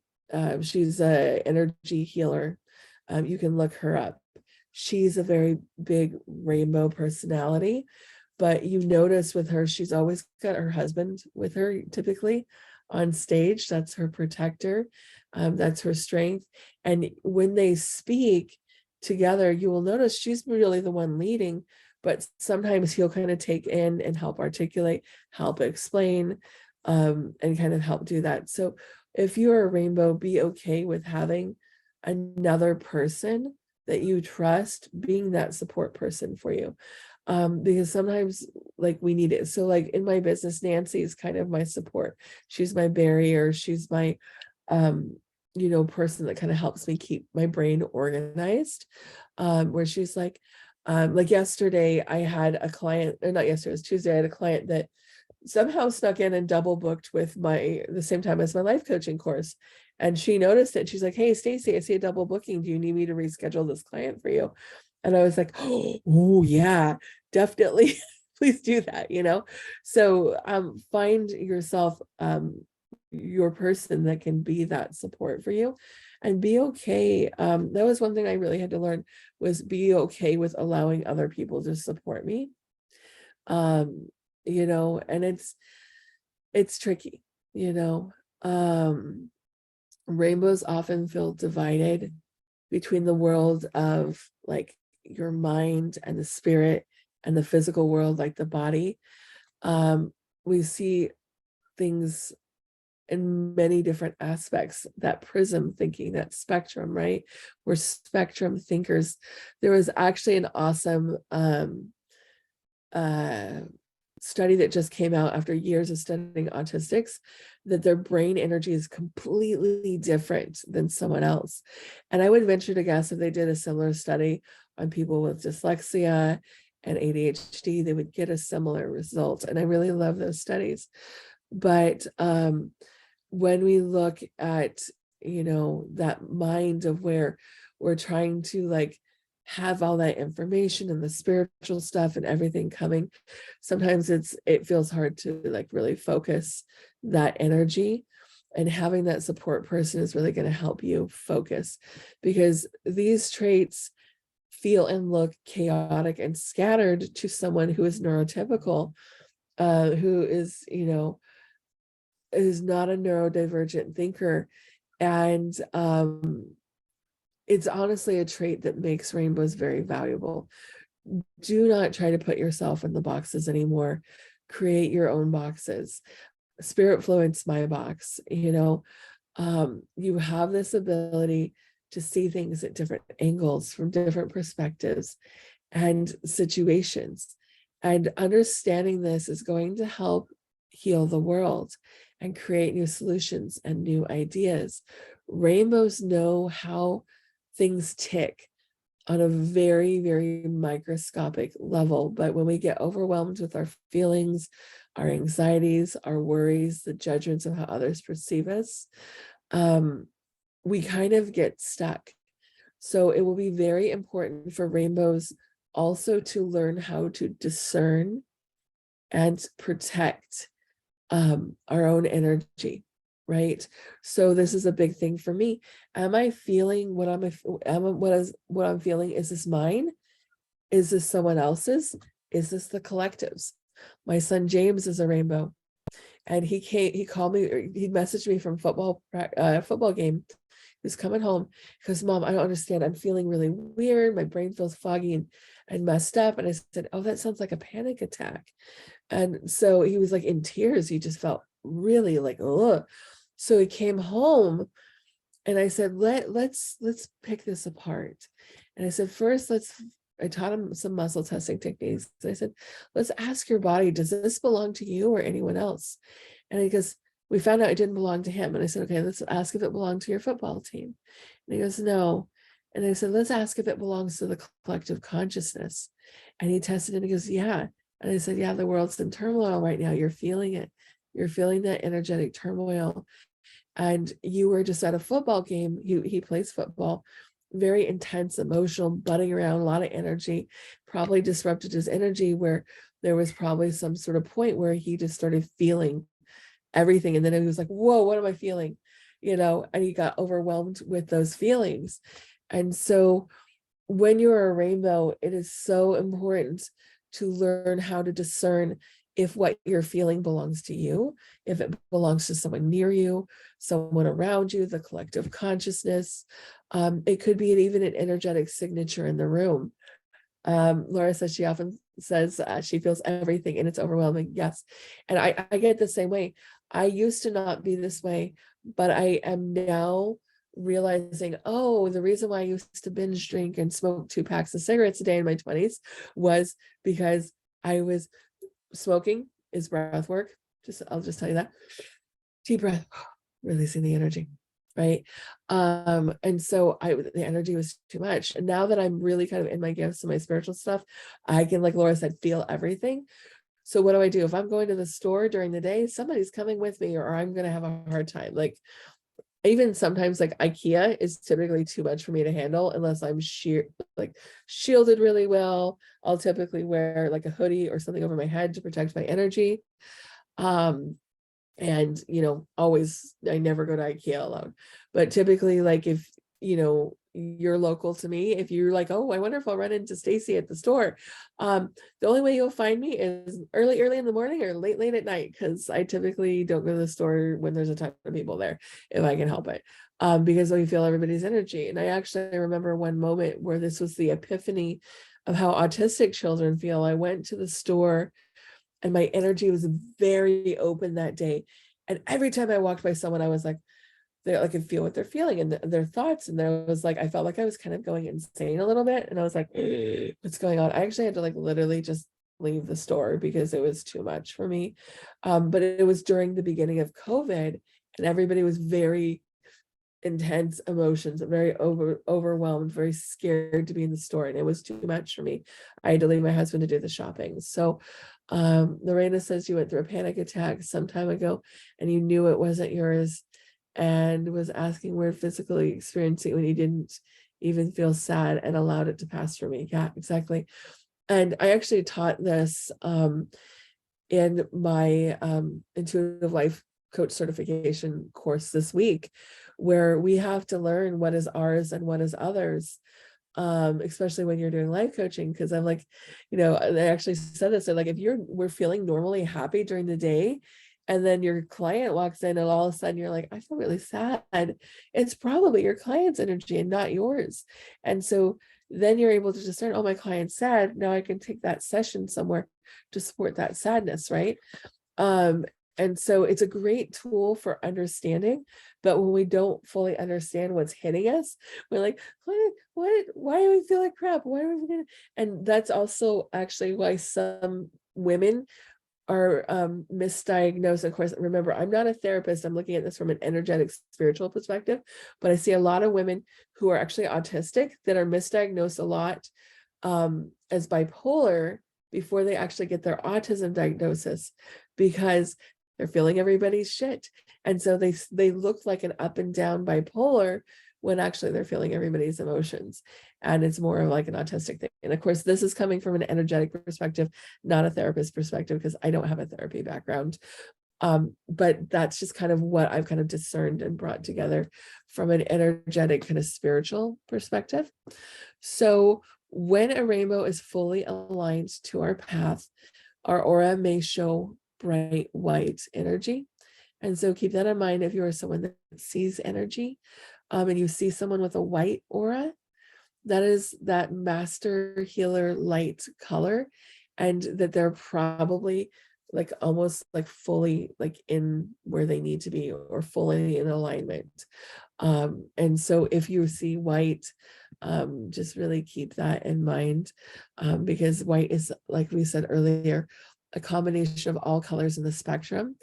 She's an energy healer. You can look her up. She's a very big rainbow personality. but you notice with her, she's always got her husband with her, typically on stage. That's her protector. That's her strength. And when they speak together, you will notice she's really the one leading, but sometimes he'll kind of take in and help articulate, help explain, and kind of help do that. So if you're a rainbow, be okay with having another person that you trust being that support person for you. Because sometimes like we need it. So like in my business, Nancy is kind of my support. She's my barrier. She's my, person that kind of helps me keep my brain organized. Where she's like yesterday I had a client, or not yesterday, it was Tuesday, I had a client that somehow snuck in and double booked with the same time as my life coaching course. And she noticed it. She's like, "Hey, Stacy, I see a double booking. Do you need me to reschedule this client for you?" And I was like, "Oh yeah, definitely." Please do that, So find yourself your person that can be that support for you, and be okay. That was one thing I really had to learn, was be okay with allowing other people to support me. And it's tricky, rainbows often feel divided between the world of like your mind and the spirit and the physical world, like the body. We see things in many different aspects, that prism thinking, that spectrum, right? We're spectrum thinkers. There was actually an awesome study that just came out after years of studying autistics, that their brain energy is completely different than someone else. And I would venture to guess if they did a similar study on people with dyslexia and ADHD, they would get a similar result. And I really love those studies. But when we look at, that mind of where we're trying to like have all that information and the spiritual stuff and everything coming, sometimes it feels hard to like really focus that energy, and having that support person is really going to help you focus, because these traits feel and look chaotic and scattered to someone who is neurotypical, who is not a neurodivergent thinker. And it's honestly a trait that makes rainbows very valuable. Do not try to put yourself in the boxes anymore. Create your own boxes. Spirit Fluent's my box. You have this ability to see things at different angles, from different perspectives and situations. And understanding this is going to help heal the world and create new solutions and new ideas. Rainbows know how things tick on a very, very microscopic level. But when we get overwhelmed with our feelings, our anxieties, our worries, the judgments of how others perceive us, we kind of get stuck. So it will be very important for rainbows also to learn how to discern and protect our own energy, right? So this is a big thing for me. Am I feeling what I'm feeling? Is this mine? Is this someone else's? Is this the collective's? My son James is a rainbow, and he called me, or he messaged me from football game. He was coming home. He goes, "Mom, I don't understand. I'm feeling really weird. My brain feels foggy and messed up." And I said, "Oh, that sounds like a panic attack." And so he was like in tears. He just felt really like, ugh. So he came home, and I said, let's pick this apart. And I said, first, I taught him some muscle testing techniques. I said, let's ask your body, does this belong to you or anyone else? And he goes, we found out it didn't belong to him. And I said, okay, let's ask if it belonged to your football team. And he goes, no. And I said, let's ask if it belongs to the collective consciousness. And he tested it, and he goes, yeah. And I said, yeah, the world's in turmoil right now. You're feeling it. You're feeling that energetic turmoil. And you were just at a football game. He plays football, very intense, emotional, butting around, a lot of energy, probably disrupted his energy, where there was probably some sort of point where he just started feeling everything. And then he was like, whoa, what am I feeling? And he got overwhelmed with those feelings. And so when you're a rainbow, it is so important to learn how to discern if what you're feeling belongs to you, if it belongs to someone near you, someone around you, the collective consciousness. It could be even an energetic signature in the room. Laura says she often says she feels everything and it's overwhelming. Yes. And I get the same way. I used to not be this way, but I am now realizing, oh, the reason why I used to binge drink and smoke 2 packs of cigarettes a day in my 20s was because I was smoking is breath work. I'll just tell you that. Deep breath, releasing the energy, right? And so the energy was too much. And now that I'm really kind of in my gifts and my spiritual stuff, I can, like Laura said, feel everything. So what do I do? If I'm going to the store during the day, somebody's coming with me, or I'm going to have a hard time. Like, even sometimes, like IKEA is typically too much for me to handle unless I'm shielded really well. I'll typically wear like a hoodie or something over my head to protect my energy. And always, I never go to IKEA alone, but typically, like, if you're local to me, if you're like, oh, I wonder if I'll run into Stacy at the store, the only way you'll find me is early in the morning or late at night, because I typically don't go to the store when there's a ton of people there, if I can help it, because we feel everybody's energy. And I remember one moment where this was the epiphany of how autistic children feel. I went to the store and my energy was very open that day. And every time I walked by someone, I was like, I could feel what they're feeling and their thoughts. And there was like, I felt like I was kind of going insane a little bit. And I was like, what's going on? I actually had to like literally just leave the store because it was too much for me. But it was during the beginning of COVID, and everybody was very intense emotions, very overwhelmed, very scared to be in the store, and it was too much for me. I had to leave my husband to do the shopping. So Lorena says you went through a panic attack some time ago and you knew it wasn't yours, and was asking where physically experiencing when you didn't even feel sad and allowed it to pass for me. Yeah, exactly. And I actually taught this in my intuitive life coach certification course this week, where we have to learn what is ours and what is others, especially when you're doing life coaching. Because I'm like, they actually said this, so like, if we're feeling normally happy during the day, and then your client walks in and all of a sudden you're like, I feel really sad, it's probably your client's energy and not yours. And so then you're able to discern, oh, my client's sad, now I can take that session somewhere to support that sadness, right? And so it's a great tool for understanding, but when we don't fully understand what's hitting us, we're like, why do we feel like crap? Why are we gonna? And that's also actually why some women are misdiagnosed. Of course, remember, I'm not a therapist. I'm looking at this from an energetic, spiritual perspective, but I see a lot of women who are actually autistic that are misdiagnosed a lot as bipolar before they actually get their autism diagnosis, because they're feeling everybody's shit. And so they look like an up and down bipolar when actually they're feeling everybody's emotions. And it's more of like an autistic thing. And of course, this is coming from an energetic perspective, not a therapist perspective, because I don't have a therapy background. But that's just kind of what I've kind of discerned and brought together from an energetic kind of spiritual perspective. So when a rainbow is fully aligned to our path, our aura may show bright white energy. And so keep that in mind if you are someone that sees energy, and you see someone with a white aura, that is that master healer light color, and that they're probably like almost like fully like in where they need to be, or fully in alignment. And so if you see white, just really keep that in mind, because white is, like we said earlier, a combination of all colors in the spectrum.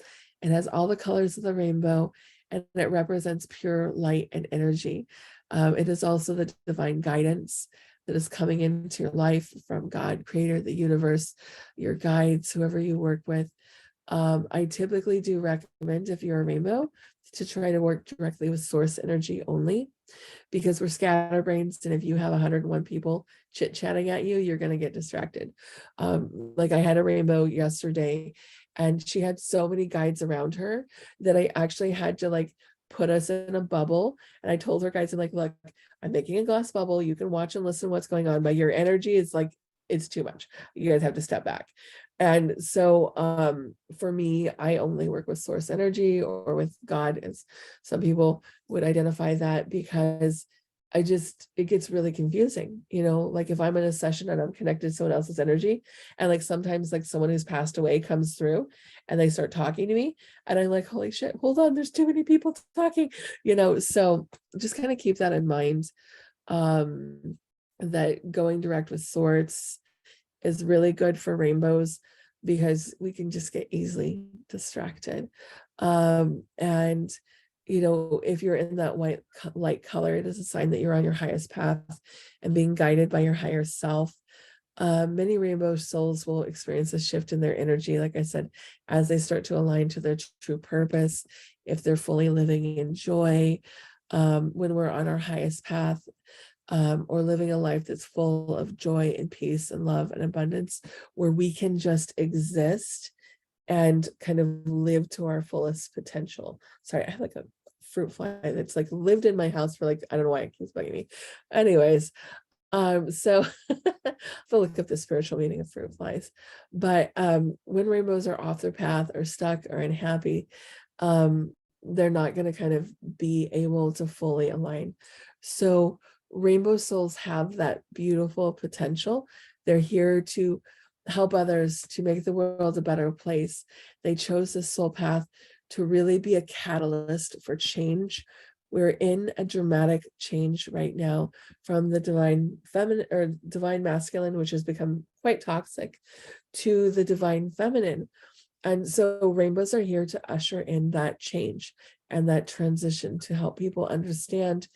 It has all the colors of the rainbow, and it represents pure light and energy. It is also the divine guidance that is coming into your life from God, Creator, the universe, your guides, whoever you work with. I typically do recommend, if you're a rainbow, to try to work directly with source energy only, because we're scatterbrains, and if you have 101 people chit-chatting at you, you're going to get distracted. Like I had a rainbow yesterday, and she had so many guides around her that I actually had to like put us in a bubble. And I told her guys, I'm like, look, I'm making a glass bubble, you can watch and listen to what's going on, but your energy is like it's too much. You guys have to step back. And so for me, I only work with source energy or with God, as some people would identify that, because it gets really confusing, like if I'm in a session and I'm connected to someone else's energy, and like sometimes like someone who's passed away comes through and they start talking to me, and I'm like, holy shit, hold on, there's too many people talking, so just kind of keep that in mind, that going direct with source is really good for rainbows, because we can just get easily distracted. And if you're in that white light color, it is a sign that you're on your highest path and being guided by your higher self. Many rainbow souls will experience a shift in their energy, like I said, as they start to align to their true purpose, if they're fully living in joy, when we're on our highest path, or living a life that's full of joy and peace and love and abundance, where we can just exist and kind of live to our fullest potential. Sorry, I have like a fruit fly that's like lived in my house for like, I don't know why it keeps bugging me. Anyways, so I'll look up the spiritual meaning of fruit flies. But when rainbows are off their path or stuck or unhappy, they're not going to kind of be able to fully align. So rainbow souls have that beautiful potential. They're here to help others, to make the world a better place. They chose this soul path to really be a catalyst for change. We're in a dramatic change right now from the divine feminine or divine masculine, which has become quite toxic, to the divine feminine. And so rainbows are here to usher in that change and that transition, to help people understand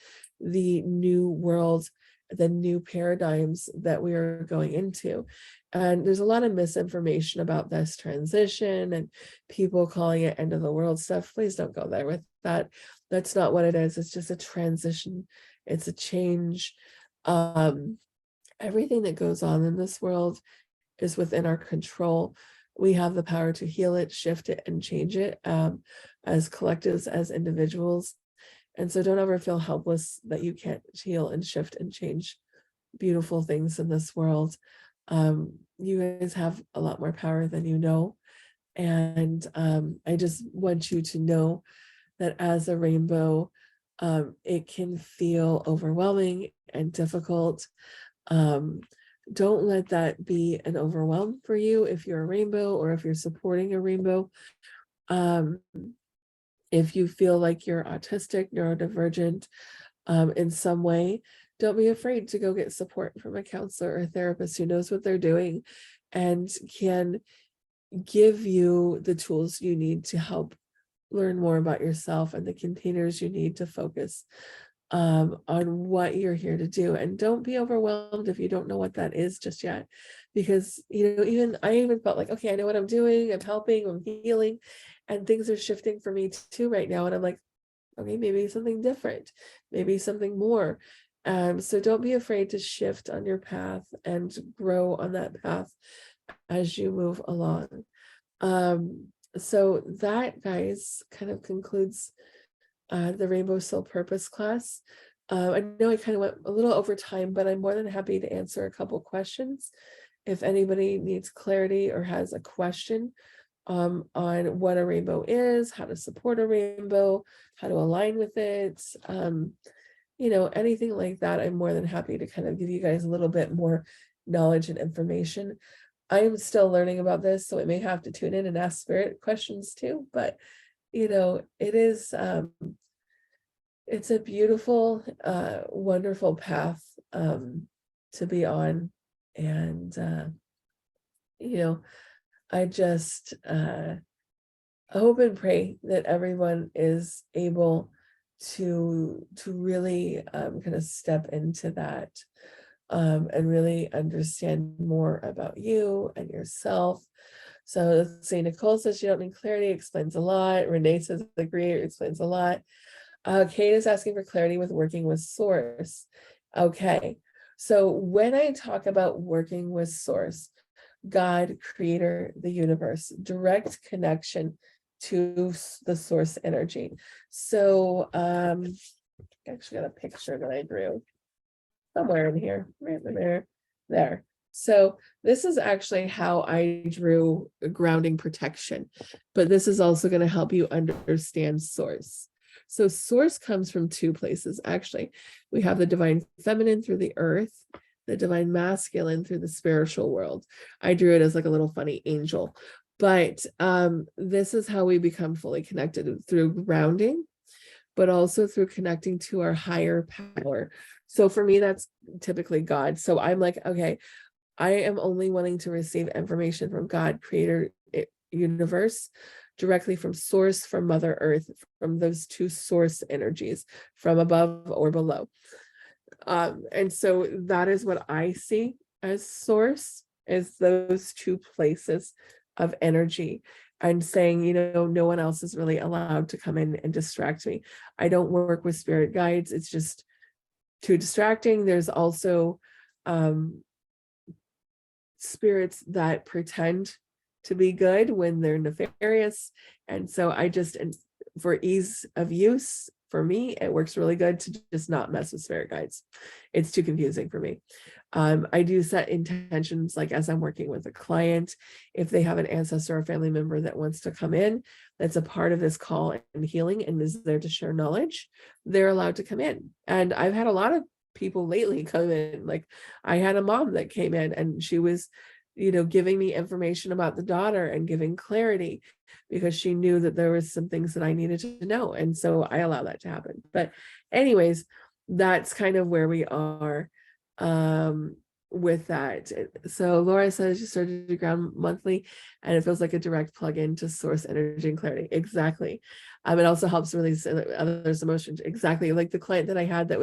the new world, the new paradigms that we are going into. And there's a lot of misinformation about this transition and people calling it end of the world stuff. Please don't go there with that. That's not what it is. It's just a transition. It's a change. Everything that goes on in this world is within our control. We have the power to heal it, shift it, and change it, as collectives, as individuals. And so don't ever feel helpless that you can't heal and shift and change beautiful things in this world. You guys have a lot more power than you know. And I just want you to know that as a rainbow, it can feel overwhelming and difficult. Don't let that be an overwhelm for you if you're a rainbow or if you're supporting a rainbow. If you feel like you're autistic, neurodivergent in some way, don't be afraid to go get support from a counselor or a therapist who knows what they're doing and can give you the tools you need to help learn more about yourself and the containers you need to focus on what you're here to do. And don't be overwhelmed if you don't know what that is just yet, because I even felt like, okay, I know what I'm doing, I'm helping, I'm healing, and things are shifting for me too right now. And I'm like, okay, maybe something different, maybe something more. So don't be afraid to shift on your path and grow on that path as you move along. So that, guys, kind of concludes the Rainbow Soul Purpose class. I know I kind of went a little over time, but I'm more than happy to answer a couple questions if anybody needs clarity or has a question on what a rainbow is, how to support a rainbow, how to align with it, anything like that. I'm more than happy to kind of give you guys a little bit more knowledge and information. I am still learning about this, so I may have to tune in and ask spirit questions too, but it is it's a beautiful, wonderful path to be on. And I just hope and pray that everyone is able to really kind of step into that and really understand more about you and yourself. So let's see, Nicole says you don't need clarity, explains a lot. Renee says agree, explains a lot. Kate is asking for clarity with working with source. Okay, so when I talk about working with source, God, creator, the universe, direct connection to the source energy. So I actually got a picture that I drew somewhere in here, right there. So this is actually how I drew grounding protection, but this is also going to help you understand source. So source comes from two places, actually. We have the divine feminine through the earth, the divine masculine through the spiritual world. I drew it as like a little funny angel, but this is how we become fully connected through grounding, but also through connecting to our higher power. So for me, that's typically God. So I'm like, okay, I am only wanting to receive information from God, creator, universe, directly from source, from Mother Earth, from those two source energies, from above or below. And so that is what I see as source, is those two places of energy. I'm saying, no one else is really allowed to come in and distract me. I don't work with spirit guides. It's just too distracting. There's also spirits that pretend to be good when they're nefarious. And so and for ease of use, for me, it works really good to just not mess with spirit guides. It's too confusing for me. I do set intentions, like as I'm working with a client, if they have an ancestor or family member that wants to come in, that's a part of this call and healing and is there to share knowledge, they're allowed to come in. And I've had a lot of people lately come in. Like I had a mom that came in and she was, giving me information about the daughter and giving clarity because she knew that there was some things that I needed to know. And so I allow that to happen. But anyways, that's kind of where we are with that. So Laura says you started to ground monthly and it feels like a direct plug-in to source energy and clarity. Exactly. It also helps release others' emotions. Exactly. Like the client that I had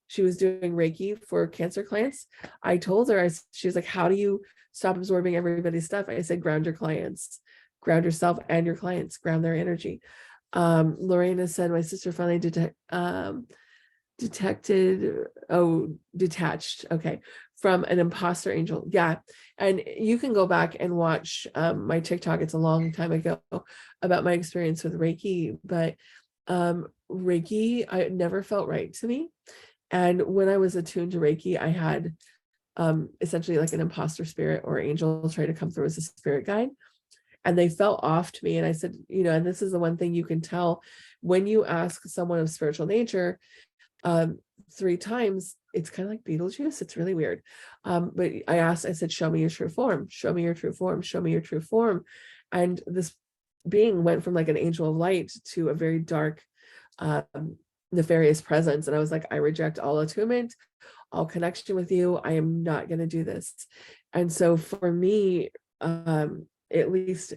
she was doing Reiki for cancer clients. I told her, she's like, how do you stop absorbing everybody's stuff? I said, ground your clients, ground yourself and your clients, ground their energy. Lorena said, my sister finally detached, okay, from an imposter angel. Yeah. And you can go back and watch my TikTok. It's a long time ago about my experience with Reiki, but Reiki, I never felt right to me. And when I was attuned to Reiki, I had essentially like an imposter spirit or angel try to come through as a spirit guide. And they felt off to me. And I said, and this is the one thing you can tell when you ask someone of spiritual nature 3 times, it's kind of like Beetlejuice. It's really weird. But I said, show me your true form, show me your true form, show me your true form. And this being went from like an angel of light to a very dark, nefarious presence. And I was like, I reject all attunement, all connection with you. I am not going to do this. And so for me, at least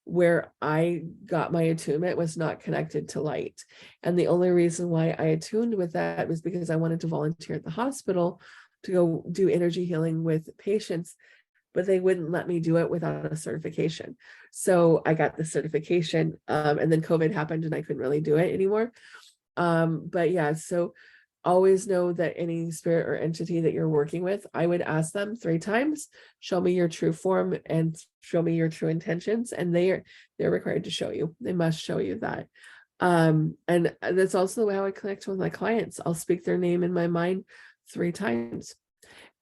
where I got my attunement was not connected to light. And the only reason why I attuned with that was because I wanted to volunteer at the hospital to go do energy healing with patients, but they wouldn't let me do it without a certification. So I got the certification, and then COVID happened and I couldn't really do it anymore. But yeah, so always know that any spirit or entity that you're working with, I would ask them 3 times, show me your true form and show me your true intentions. And they're required to show you. They must show you that. And that's also how I connect with my clients. I'll speak their name in my mind 3 times.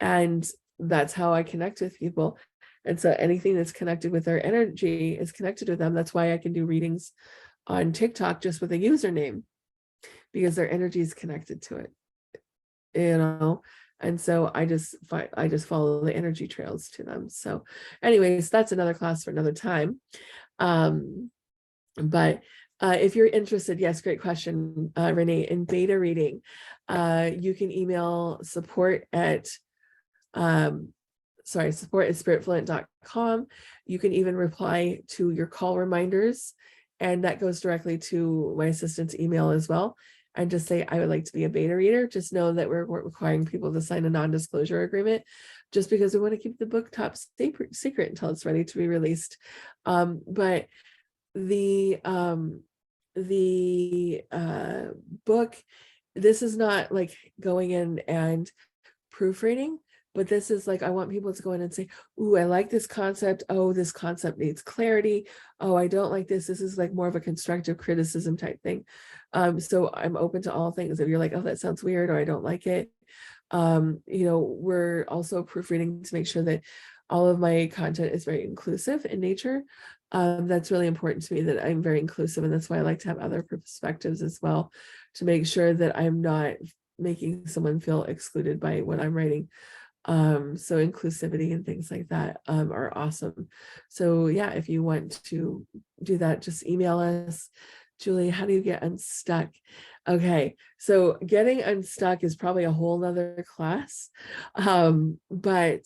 And that's how I connect with people. And so anything that's connected with their energy is connected with them. That's why I can do readings on TikTok just with a username, because their energy is connected to it, and so I just follow the energy trails to them. So anyways, that's another class for another time. But if you're interested, yes, great question, Renee, in beta reading, you can email support at spiritfluent.com. You can even reply to your call reminders, and that goes directly to my assistant's email as well. And just say, I would like to be a beta reader. Just know that we're requiring people to sign a non-disclosure agreement just because we want to keep the book top secret until it's ready to be released. But the book, this is not like going in and proofreading, but this is like, I want people to go in and say, ooh, I like this concept. Oh, this concept needs clarity. Oh, I don't like this. This is like more of a constructive criticism type thing. So I'm open to all things. If you're like, oh, that sounds weird, or I don't like it, We're also proofreading to make sure that all of my content is very inclusive in nature. That's really important to me, that I'm very inclusive, and that's why I like to have other perspectives as well, to make sure that I'm not making someone feel excluded by what I'm writing. So inclusivity and things like that are awesome. So yeah, if you want to do that, just email us. Julie, how do you get unstuck? Okay, so getting unstuck is probably a whole nother class. But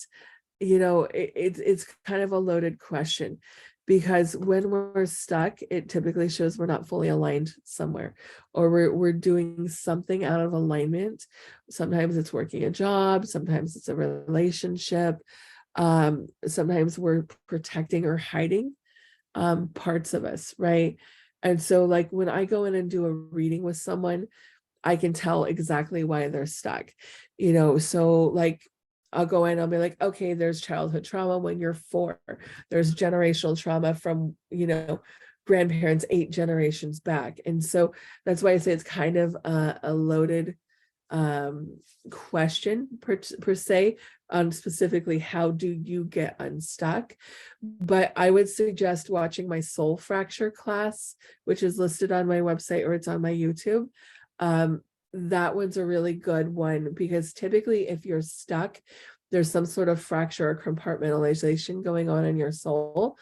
it's kind of a loaded question, because when we're stuck, it typically shows we're not fully aligned somewhere, or we're doing something out of alignment. Sometimes it's working a job, sometimes it's a relationship, sometimes we're protecting or hiding parts of us, right? And so like when I go in and do a reading with someone, I can tell exactly why they're stuck. So like I'll go in, I'll be like, okay, there's childhood trauma when you're 4. There's generational trauma from, grandparents 8 generations back. And so that's why I say it's kind of a loaded question per se, on specifically how do you get unstuck. But I would suggest watching my soul fracture class, which is listed on my website, or it's on my YouTube. That one's a really good one, because typically if you're stuck, there's some sort of fracture or compartmentalization going on in your soul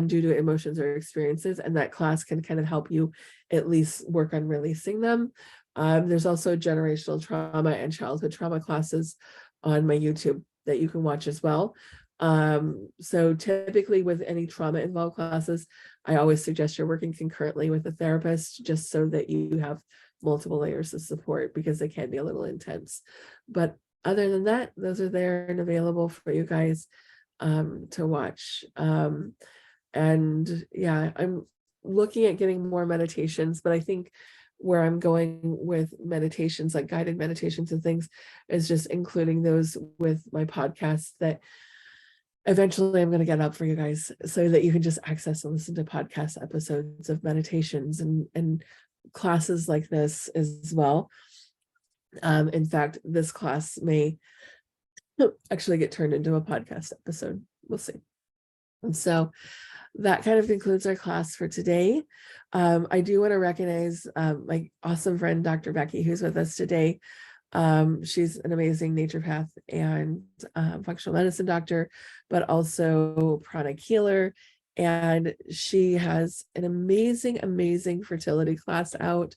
due to emotions or experiences, and that class can kind of help you at least work on releasing them. There's also generational trauma and childhood trauma classes on my YouTube that you can watch as well. So typically with any trauma involved classes, I always suggest you're working concurrently with a therapist, just so that you have multiple layers of support, because they can be a little intense. But other than that, those are there and available for you guys to watch. And yeah, I'm looking at getting more meditations, but I think where I'm going with meditations, like guided meditations and things, is just including those with my podcast, that eventually I'm going to get up for you guys, so that you can just access and listen to podcast episodes of meditations and classes like this as well. In fact, this class may actually get turned into a podcast episode. We'll see. And so that kind of concludes our class for today. I do want to recognize my awesome friend, Dr. Becky, who's with us today. She's an amazing naturopath and functional medicine doctor, but also pranic healer. And she has an amazing fertility class out.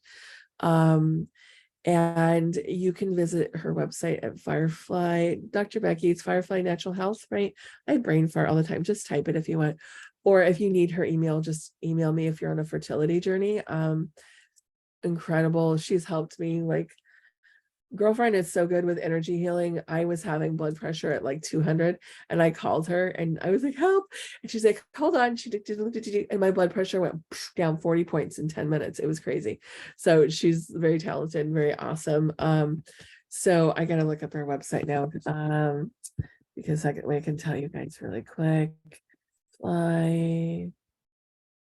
And you can visit her website at Firefly, Dr. Becky, it's Firefly Natural Health, right? I brain fart all the time. Just type it if you want. Or if you need her email, just email me if you're on a fertility journey. Incredible. She's helped me. Like, girlfriend is so good with energy healing. I was having blood pressure at like 200, and I called her and I was like, help. And she's like, hold on. She did, and my blood pressure went down 40 points in 10 minutes. It was crazy. So she's very talented and very awesome. So I got to look up her website now, because I can tell you guys really quick.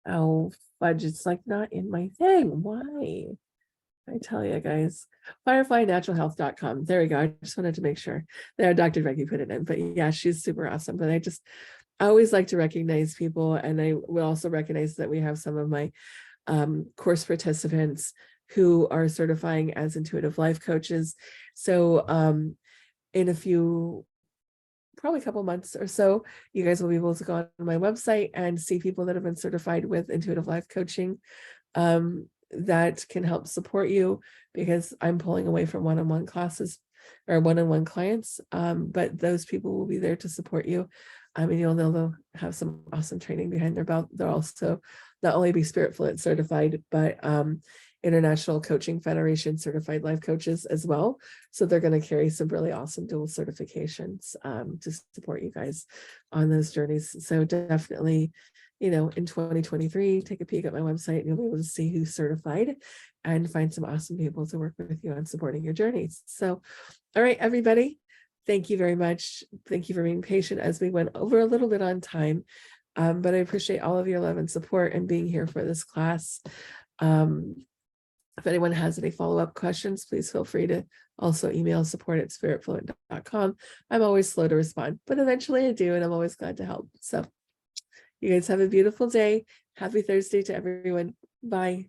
Oh, fudge, it's like not in my thing. Why? I tell you guys, fireflynaturalhealth.com. There we go. I just wanted to make sure there Dr. Becky put it in, but yeah, she's super awesome. But I always like to recognize people, and I will also recognize that we have some of my course participants who are certifying as intuitive life coaches. So in probably a couple months or so, you guys will be able to go on my website and see people that have been certified with intuitive life coaching. That can help support you, because I'm pulling away from one-on-one classes or one-on-one clients. But those people will be there to support you. And you'll know they'll have some awesome training behind their belt. They'll also not only be Spirit Fluent certified, but International Coaching Federation certified life coaches as well. So they're going to carry some really awesome dual certifications to support you guys on those journeys. So definitely, in 2023, take a peek at my website and you'll be able to see who's certified and find some awesome people to work with you on supporting your journeys. So, all right, everybody, thank you very much. Thank you for being patient as we went over a little bit on time. But I appreciate all of your love and support and being here for this class. If anyone has any follow-up questions, please feel free to Also email support@spiritfluent.com. I'm always slow to respond, but eventually I do, and I'm always glad to help. So you guys have a beautiful day. Happy Thursday to everyone. Bye.